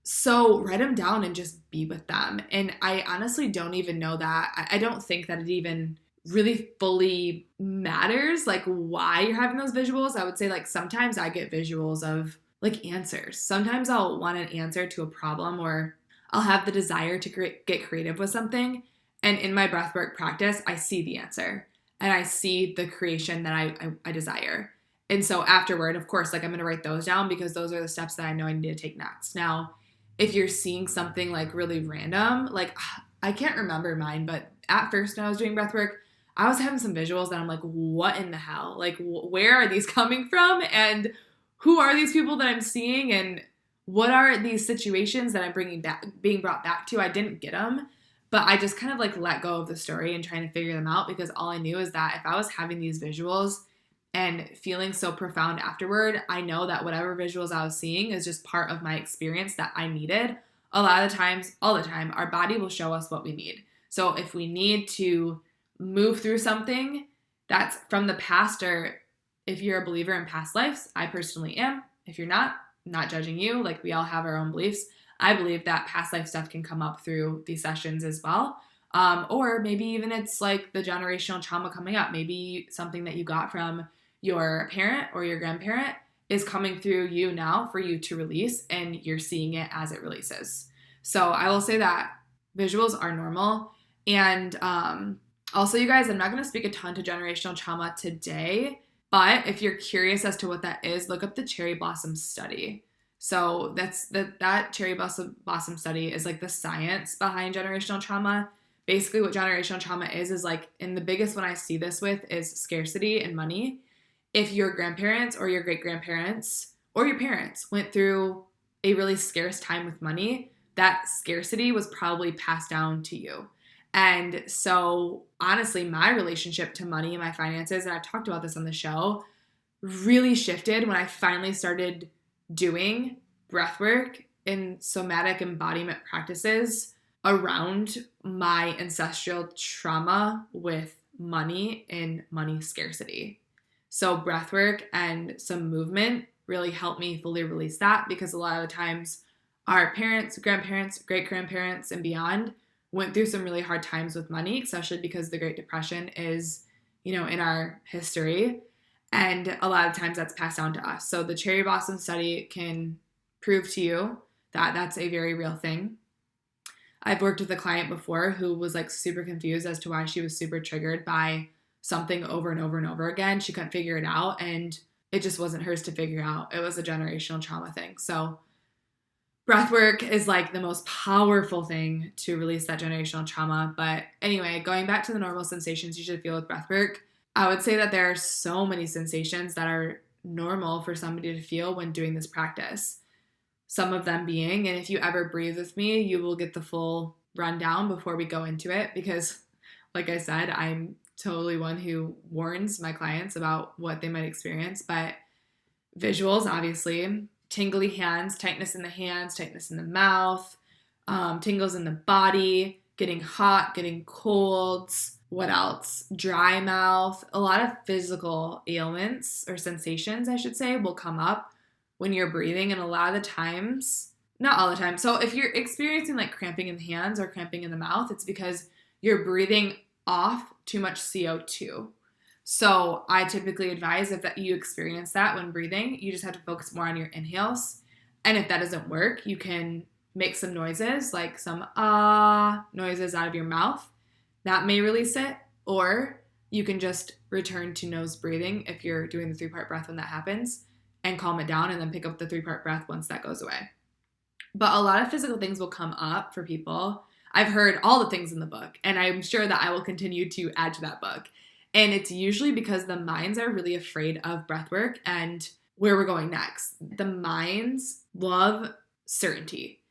So write them down and just be with them. And I honestly don't even know that. I don't think that it even really fully matters like why you're having those visuals. I would say like sometimes I get visuals of like answers. Sometimes I'll want an answer to a problem, or I'll have the desire to get creative with something. And in my breathwork practice, I see the answer and I see the creation that I desire. And so afterward, of course, like I'm going to write those down because those are the steps that I know I need to take next. Now, if you're seeing something like really random, like I can't remember mine, but at first when I was doing breathwork, I was having some visuals that I'm like, what in the hell? Like, where are these coming from? And who are these people that I'm seeing? And what are these situations that I'm being brought back to? I didn't get them, but I just kind of like let go of the story and trying to figure them out, because all I knew is that if I was having these visuals and feeling so profound afterward, I know that whatever visuals I was seeing is just part of my experience that I needed. A lot of the times, all the time, our body will show us what we need. So if we need to move through something that's from the past, or if you're a believer in past lives, I personally am. If you're not, I'm not judging you. Like, we all have our own beliefs. I believe that past life stuff can come up through these sessions as well. Or maybe even it's like the generational trauma coming up. Maybe something that you got from your parent or your grandparent is coming through you now for you to release, and you're seeing it as it releases. So I will say that visuals are normal. And also, you guys, I'm not going to speak a ton to generational trauma today, but if you're curious as to what that is, look up the cherry blossom study. So that cherry blossom study is like the science behind generational trauma. Basically what generational trauma is like, and the biggest one I see this with is scarcity and money. If your grandparents or your great-grandparents or your parents went through a really scarce time with money, that scarcity was probably passed down to you. And so honestly, my relationship to money and my finances, and I've talked about this on the show, really shifted when I finally started doing breathwork and somatic embodiment practices around my ancestral trauma with money and money scarcity. So breathwork and some movement really helped me fully release that, because a lot of the times our parents, grandparents, great-grandparents, and beyond went through some really hard times with money, especially because the Great Depression is, in our history. And a lot of times that's passed down to us. So the cherry blossom study can prove to you that that's a very real thing. I've worked with a client before who was like super confused as to why she was super triggered by something over and over and over again. She couldn't figure it out, and it just wasn't hers to figure out. It was a generational trauma thing. So breathwork is like the most powerful thing to release that generational trauma. But anyway, going back to the normal sensations you should feel with breathwork, I would say that there are so many sensations that are normal for somebody to feel when doing this practice. Some of them being, and if you ever breathe with me, you will get the full rundown before we go into it, because like I said, I'm totally one who warns my clients about what they might experience. But visuals, obviously, tingly hands, tightness in the mouth, tingles in the body, getting hot, getting colds. What else? Dry mouth. A lot of physical ailments or sensations, I should say, will come up when you're breathing. And a lot of the times, not all the time. So if you're experiencing like cramping in the hands or cramping in the mouth, it's because you're breathing off too much CO2. So I typically advise if that you experience that when breathing, you just have to focus more on your inhales. And if that doesn't work, you can make some noises, like some noises out of your mouth. That may release it. Or you can just return to nose breathing if you're doing the 3-part breath when that happens, and calm it down, and then pick up the 3-part breath once that goes away. But a lot of physical things will come up for people. I've heard all the things in the book, and I'm sure that I will continue to add to that book. And it's usually because the minds are really afraid of breathwork and where we're going next. The minds love certainty,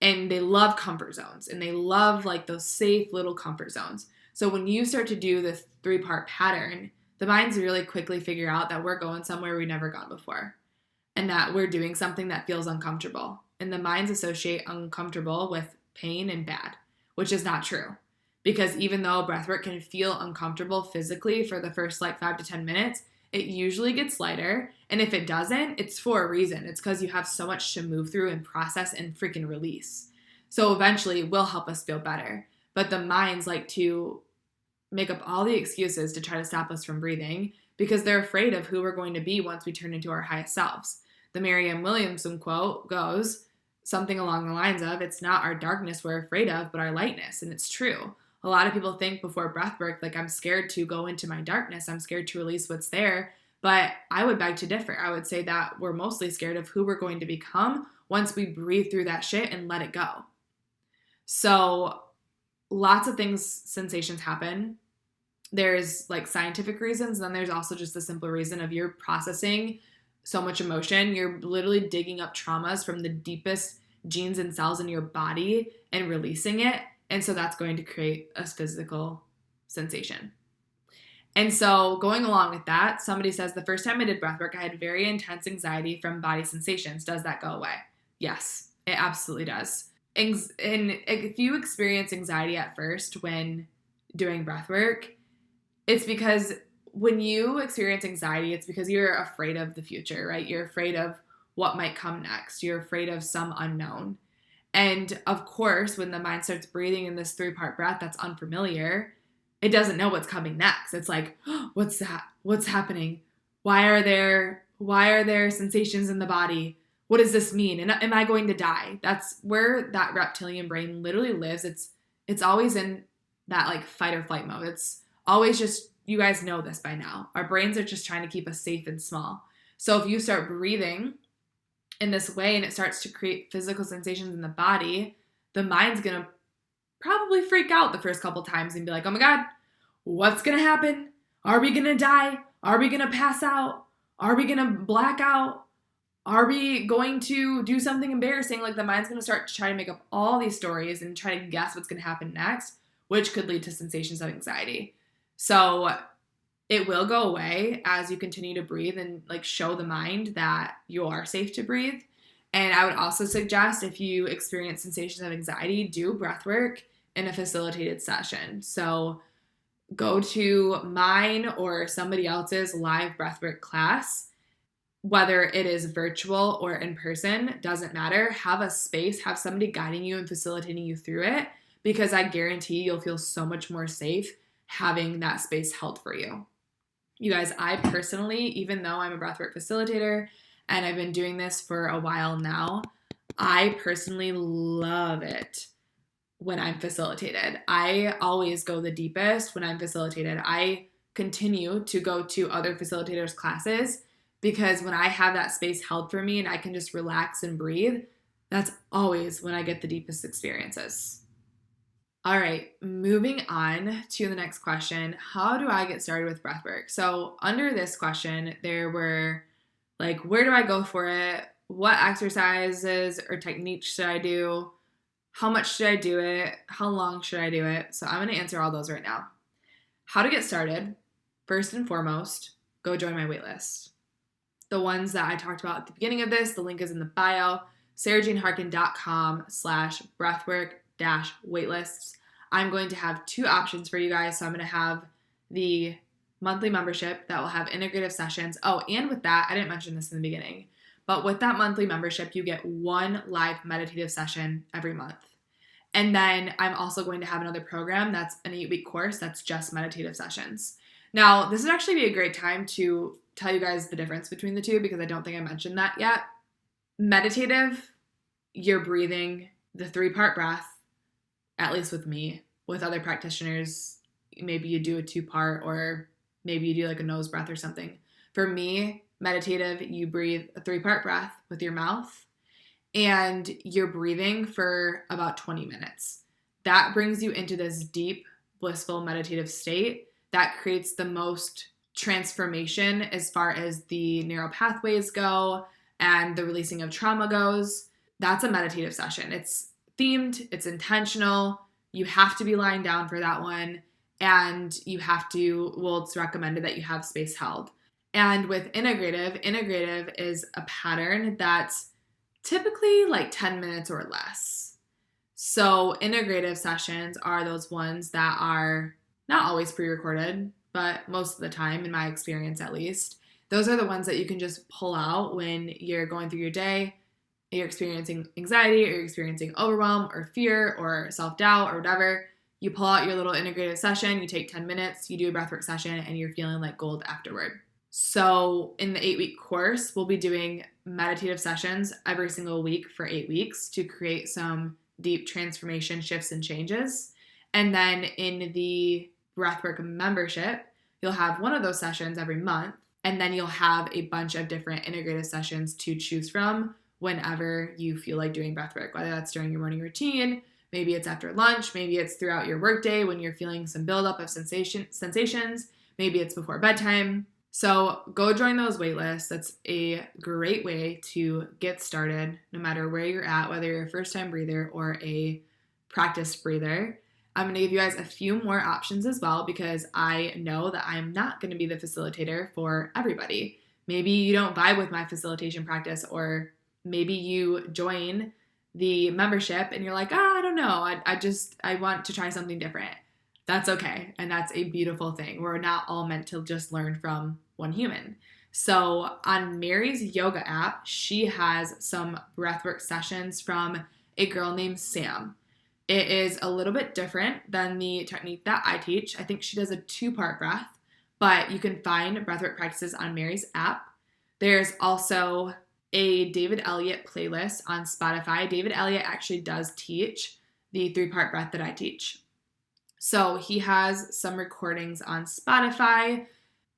and they love comfort zones, and they love like those safe little comfort zones. So when you start to do this 3-part pattern, the minds really quickly figure out that we're going somewhere we've never gone before, and that we're doing something that feels uncomfortable. And the minds associate uncomfortable with pain and bad, which is not true. Because even though breathwork can feel uncomfortable physically for the first like 5 to 10 minutes, it usually gets lighter. And if it doesn't, it's for a reason. It's because you have so much to move through and process and freaking release. So eventually it will help us feel better. But the minds like to make up all the excuses to try to stop us from breathing because they're afraid of who we're going to be once we turn into our highest selves. The Marianne Williamson quote goes something along the lines of, it's not our darkness we're afraid of, but our lightness. And it's true. A lot of people think before breathwork, like, I'm scared to go into my darkness. I'm scared to release what's there. But I would beg to differ. I would say that we're mostly scared of who we're going to become once we breathe through that shit and let it go. So lots of things, sensations happen. There's like scientific reasons. And then there's also just the simple reason of you're processing so much emotion. You're literally digging up traumas from the deepest genes and cells in your body and releasing it. And so that's going to create a physical sensation. And so going along with that, somebody says, the first time I did breathwork, I had very intense anxiety from body sensations. Does that go away? Yes, it absolutely does. And if you experience anxiety at first when doing breathwork, it's because when you experience anxiety, it's because you're afraid of the future, right? You're afraid of what might come next. You're afraid of some unknown. And of course, when the mind starts breathing in this 3-part breath that's unfamiliar, it doesn't know what's coming next. It's like, oh, what's that? What's happening? Why are there sensations in the body? What does this mean? And am I going to die? That's where that reptilian brain literally lives. It's always in that like fight or flight mode. It's always just, you guys know this by now. Our brains are just trying to keep us safe and small. So if you start breathing in this way and it starts to create physical sensations in the body, the mind's going to probably freak out the first couple times and be like, oh my God, what's going to happen? Are we going to die? Are we going to pass out? Are we going to black out? Are we going to do something embarrassing? Like the mind's going to start to try to make up all these stories and try to guess what's going to happen next, which could lead to sensations of anxiety. So it will go away as you continue to breathe and like show the mind that you are safe to breathe. And I would also suggest if you experience sensations of anxiety, do breath work in a facilitated session. So go to mine or somebody else's live breathwork class, whether it is virtual or in person, doesn't matter. Have a space, have somebody guiding you and facilitating you through it, because I guarantee you'll feel so much more safe having that space held for you. You guys, I personally, even though I'm a breathwork facilitator and I've been doing this for a while now, I personally love it when I'm facilitated. I always go the deepest when I'm facilitated. I continue to go to other facilitators' classes because when I have that space held for me and I can just relax and breathe, that's always when I get the deepest experiences. All right, moving on to the next question. How do I get started with breathwork? So under this question, there were like, where do I go for it? What exercises or techniques should I do? How much should I do it? How long should I do it? So I'm going to answer all those right now. How to get started. First and foremost, go join my waitlist. The ones that I talked about at the beginning of this, the link is in the bio, sarahjaneharken.com/breathwork-waitlists. I'm going to have two options for you guys. So I'm going to have the monthly membership that will have integrative sessions. Oh, and with that, I didn't mention this in the beginning, but with that monthly membership, you get one live meditative session every month. And then I'm also going to have another program that's an 8-week course that's just meditative sessions. Now, this would actually be a great time to tell you guys the difference between the two because I don't think I mentioned that yet. Meditative, you're breathing the 3-part breath, at least with me. With other practitioners, maybe you do a 2-part or maybe you do like a nose breath or something. For me, meditative, you breathe a 3-part breath with your mouth and you're breathing for about 20 minutes. That brings you into this deep, blissful meditative state that creates the most transformation as far as the neural pathways go and the releasing of trauma goes. That's a meditative session. It's themed, it's intentional. You have to be lying down for that one. And you have to, well, it's recommended that you have space held. And with integrative is a pattern that's typically like 10 minutes or less. So integrative sessions are those ones that are not always pre-recorded, but most of the time, in my experience at least, those are the ones that you can just pull out when you're going through your day, you're experiencing anxiety, or you're experiencing overwhelm or fear or self-doubt or whatever. You pull out your little integrative session, you take 10 minutes, you do a breathwork session, and you're feeling like gold afterward. So in the 8-week course, we'll be doing meditative sessions every single week for 8 weeks to create some deep transformation shifts and changes. And then in the Breathwork membership, you'll have one of those sessions every month, and then you'll have a bunch of different integrative sessions to choose from whenever you feel like doing breathwork, whether that's during your morning routine, maybe it's after lunch, maybe it's throughout your workday when you're feeling some buildup of sensations, maybe it's before bedtime. So go join those waitlists. That's a great way to get started, no matter where you're at, whether you're a first-time breather or a practiced breather. I'm going to give you guys a few more options as well because I know that I'm not going to be the facilitator for everybody. Maybe you don't vibe with my facilitation practice, or maybe you join the membership and you're like, I don't know, I want to try something different. That's okay, and that's a beautiful thing. We're not all meant to just learn from one human. So on Mary's yoga app, she has some breathwork sessions from a girl named Sam. It is a little bit different than the technique that I teach. I think she does a 2-part breath, but you can find breathwork practices on Mary's app. There's also a David Elliott playlist on Spotify. David Elliott actually does teach the 3-part breath that I teach. So he has some recordings on Spotify.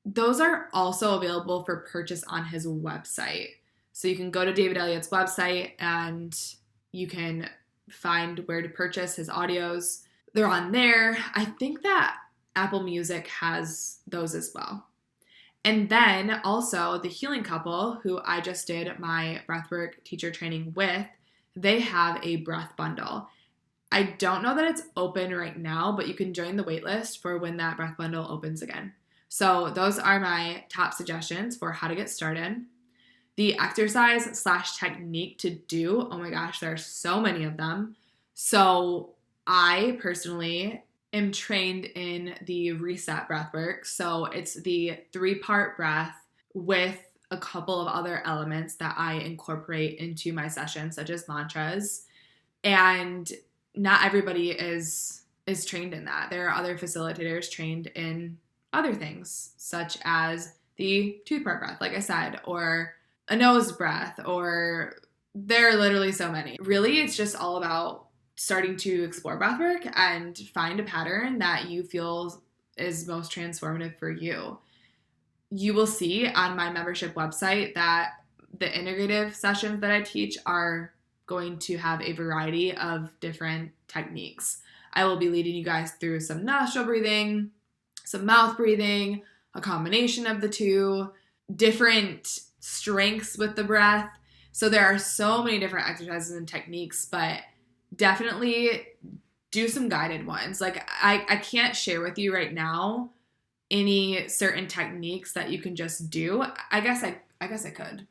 Those are also available for purchase on his website. So you can go to David Elliott's website and you can find where to purchase his audios. They're on there. I think that Apple Music has those as well. And then also the Healing Couple, who I just did my breathwork teacher training with, they have a breath bundle. I don't know that it's open right now, but you can join the waitlist for when that breath bundle opens again. So those are my top suggestions for how to get started. The exercise/technique to do, oh my gosh, there are so many of them. So I personally am trained in the reset breathwork. So it's the 3-part breath with a couple of other elements that I incorporate into my sessions, such as mantras. And not everybody is trained in that. There are other facilitators trained in other things, such as the 2-part breath, like I said, or a nose breath, or there are literally so many. Really, it's just all about starting to explore breathwork and find a pattern that you feel is most transformative for you. You will see on my membership website that the integrative sessions that I teach are going to have a variety of different techniques. I will be leading you guys through some nostril breathing, some mouth breathing, a combination of the two, different strengths with the breath. So there are so many different exercises and techniques, but definitely do some guided ones. Like I can't share with you right now any certain techniques that you can just do. I guess I could.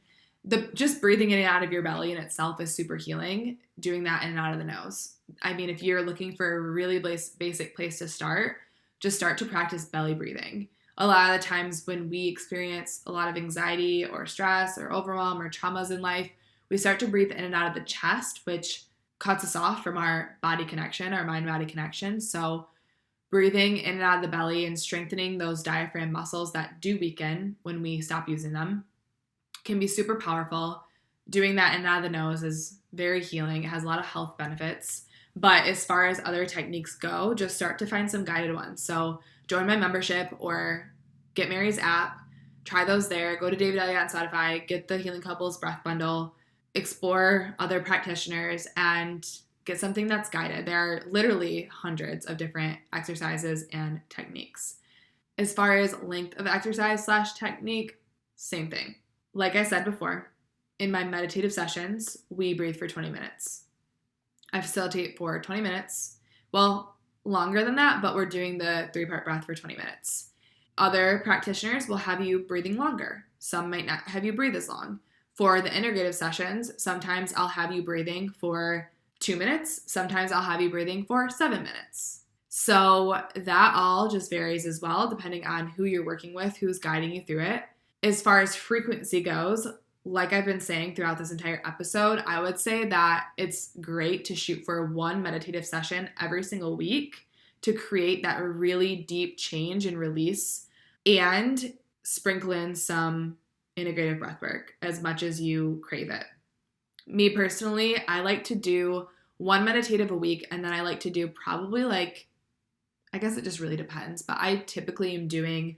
Just breathing in and out of your belly in itself is super healing. Doing that in and out of the nose. I mean, if you're looking for a really basic place to start, just start to practice belly breathing. A lot of the times when we experience a lot of anxiety or stress or overwhelm or traumas in life, we start to breathe in and out of the chest, which cuts us off from our body connection, our mind-body connection. So breathing in and out of the belly and strengthening those diaphragm muscles that do weaken when we stop using them can be super powerful. Doing that in and out of the nose is very healing. It has a lot of health benefits. But as far as other techniques go, just start to find some guided ones. So join my membership or get Mary's app. Try those there. Go to David Elliott on Spotify. Get the Healing Couples Breath Bundle. Explore other practitioners and get something that's guided. There are literally hundreds of different exercises and techniques. As far as length of exercise / technique, same thing. Like I said before, in my meditative sessions, we breathe for 20 minutes. I facilitate for 20 minutes. Well, longer than that, but we're doing the 3-part breath for 20 minutes. Other practitioners will have you breathing longer. Some might not have you breathe as long. For the integrative sessions, sometimes I'll have you breathing for 2 minutes. Sometimes I'll have you breathing for 7 minutes. So that all just varies as well, depending on who you're working with, who's guiding you through it. As far as frequency goes, like I've been saying throughout this entire episode, I would say that it's great to shoot for one meditative session every single week to create that really deep change and release, and sprinkle in some integrative breath work as much as you crave it. Me personally, I like to do one meditative a week, and then I like to do probably I guess it just really depends, but I typically am doing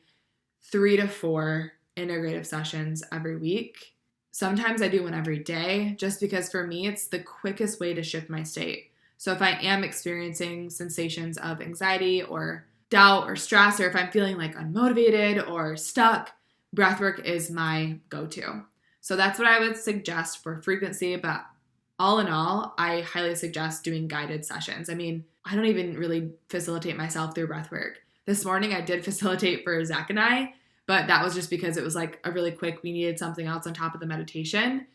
3 to 4 integrative sessions every week. Sometimes I do one every day, just because for me, it's the quickest way to shift my state. So if I am experiencing sensations of anxiety or doubt or stress, or if I'm feeling unmotivated or stuck, breathwork is my go-to. So that's what I would suggest for frequency, but all in all, I highly suggest doing guided sessions. I mean, I don't even really facilitate myself through breathwork. This morning I did facilitate for Zach and I, but that was just because it was a really quick, we needed something else on top of the meditation.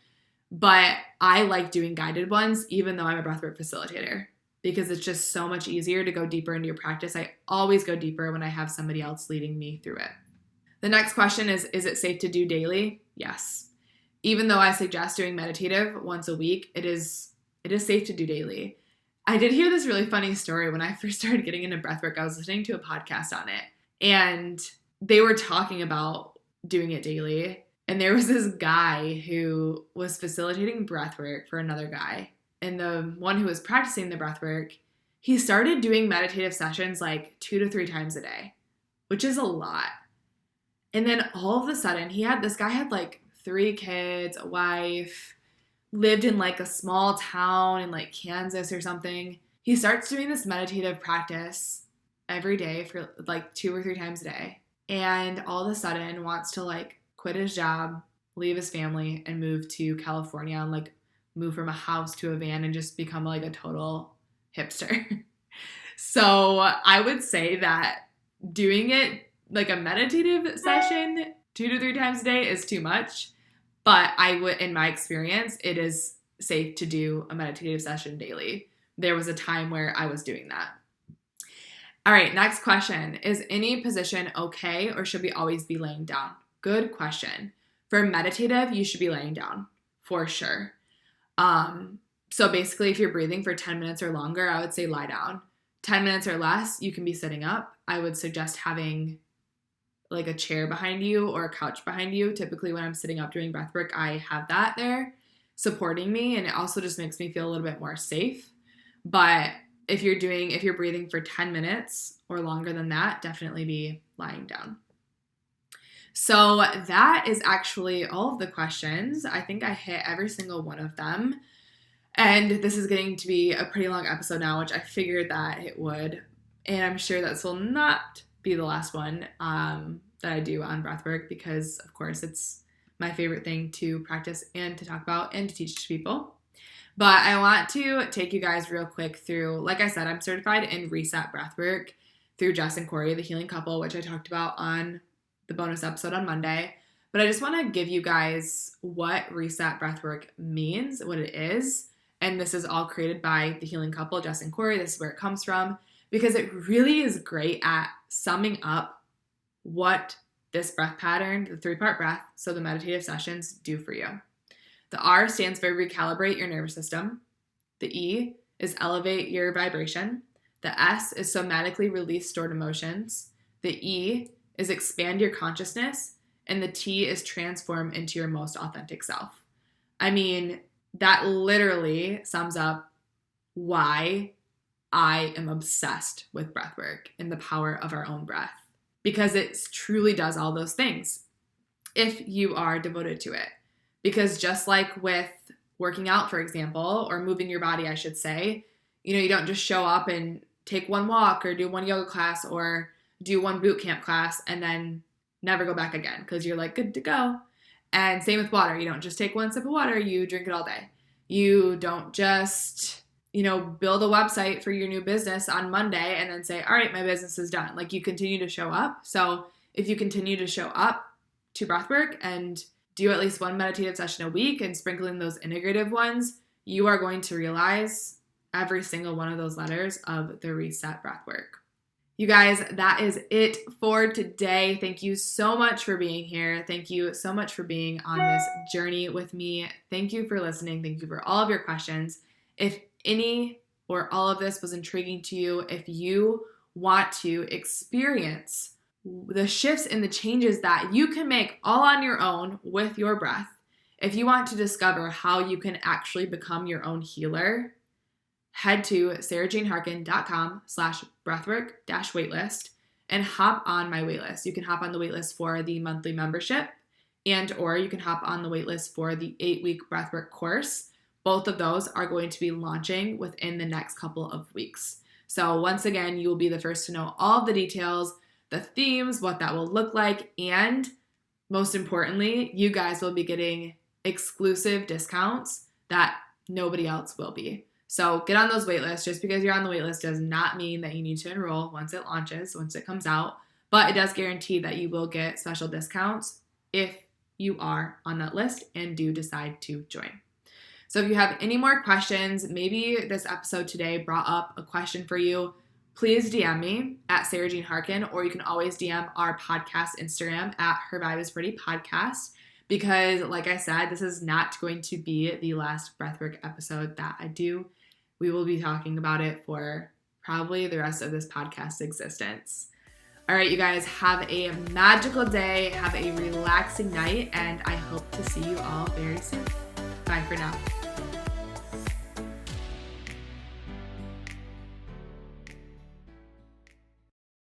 But I like doing guided ones, even though I'm a breathwork facilitator, because it's just so much easier to go deeper into your practice. I always go deeper when I have somebody else leading me through it. The next question is it safe to do daily? Yes. Even though I suggest doing meditative once a week, it is safe to do daily. I did hear this really funny story when I first started getting into breathwork. I was listening to a podcast on it, and they were talking about doing it daily. And there was this guy who was facilitating breathwork for another guy. And the one who was practicing the breathwork, he started doing meditative sessions 2 to 3 times a day, which is a lot. And then all of a sudden, this guy had 3 kids, a wife, lived in a small town in Kansas or something. He starts doing this meditative practice every day for 2 or 3 times a day. And all of a sudden wants to quit his job, leave his family, and move to California and move from a house to a van and just become a total hipster. So I would say that doing it a meditative session 2 to 3 times a day is too much. But in my experience, it is safe to do a meditative session daily. There was a time where I was doing that. All right, next question. Is any position okay, or should we always be laying down? Good question. For meditative, you should be laying down, for sure. So basically, if you're breathing for 10 minutes or longer, I would say lie down. 10 minutes or less, you can be sitting up. I would suggest having a chair behind you or a couch behind you. Typically, when I'm sitting up doing breathwork, I have that there supporting me, and it also just makes me feel a little bit more safe. But if you're breathing for 10 minutes or longer than that, definitely be lying down. So that is actually all of the questions. I think I hit every single one of them. And this is getting to be a pretty long episode now, which I figured that it would. And I'm sure this will not be the last one that I do on breathwork because, of course, it's my favorite thing to practice and to talk about and to teach to people. But I want to take you guys real quick through, like I said, I'm certified in Reset Breathwork through Jess and Corey, the healing couple, which I talked about on the bonus episode on Monday. But I just want to give you guys what Reset Breathwork means, what it is. And this is all created by the healing couple, Jess and Corey. This is where it comes from because it really is great at summing up what this breath pattern, the 3-part breath, so the meditative sessions do for you. The R stands for recalibrate your nervous system. The E is elevate your vibration. The S is somatically release stored emotions. The E is expand your consciousness. And the T is transform into your most authentic self. I mean, that literally sums up why I am obsessed with breathwork and the power of our own breath. Because it truly does all those things if you are devoted to it. Because just like with working out, for example, or moving your body, I should say, you don't just show up and take one walk or do one yoga class or do one boot camp class and then never go back again because you're like good to go. And same with water. You don't just take one sip of water, you drink it all day. You don't just, build a website for your new business on Monday and then say, all right, my business is done. Like you continue to show up. So if you continue to show up to breathwork and do at least one meditative session a week and sprinkle in those integrative ones, you are going to realize every single one of those letters of the Reset Breathwork. You guys, that is it for today. Thank you so much for being here. Thank you so much for being on this journey with me. Thank you for listening. Thank you for all of your questions. If any or all of this was intriguing to you, if you want to experience the shifts and the changes that you can make all on your own with your breath, if you want to discover how you can actually become your own healer, head to sarahjaneharken.com/breathwork-waitlist and hop on my waitlist. You can hop on the waitlist for the monthly membership or you can hop on the waitlist for the 8-week breathwork course. Both of those are going to be launching within the next couple of weeks. So once again, you will be the first to know all of the details, the themes, what that will look like, and most importantly, you guys will be getting exclusive discounts that nobody else will be. So get on those wait lists. Just because you're on the wait list does not mean that you need to enroll once it launches, once it comes out, but it does guarantee that you will get special discounts if you are on that list and do decide to join. So if you have any more questions, maybe this episode today brought up a question for you, please DM me at Sarah Jean Harken, or you can always DM our podcast Instagram at Her Vibe is Pretty Podcast, because like I said, this is not going to be the last breathwork episode that I do. We will be talking about it for probably the rest of this podcast's existence. All right, you guys, have a magical day, have a relaxing night, and I hope to see you all very soon. Bye for now.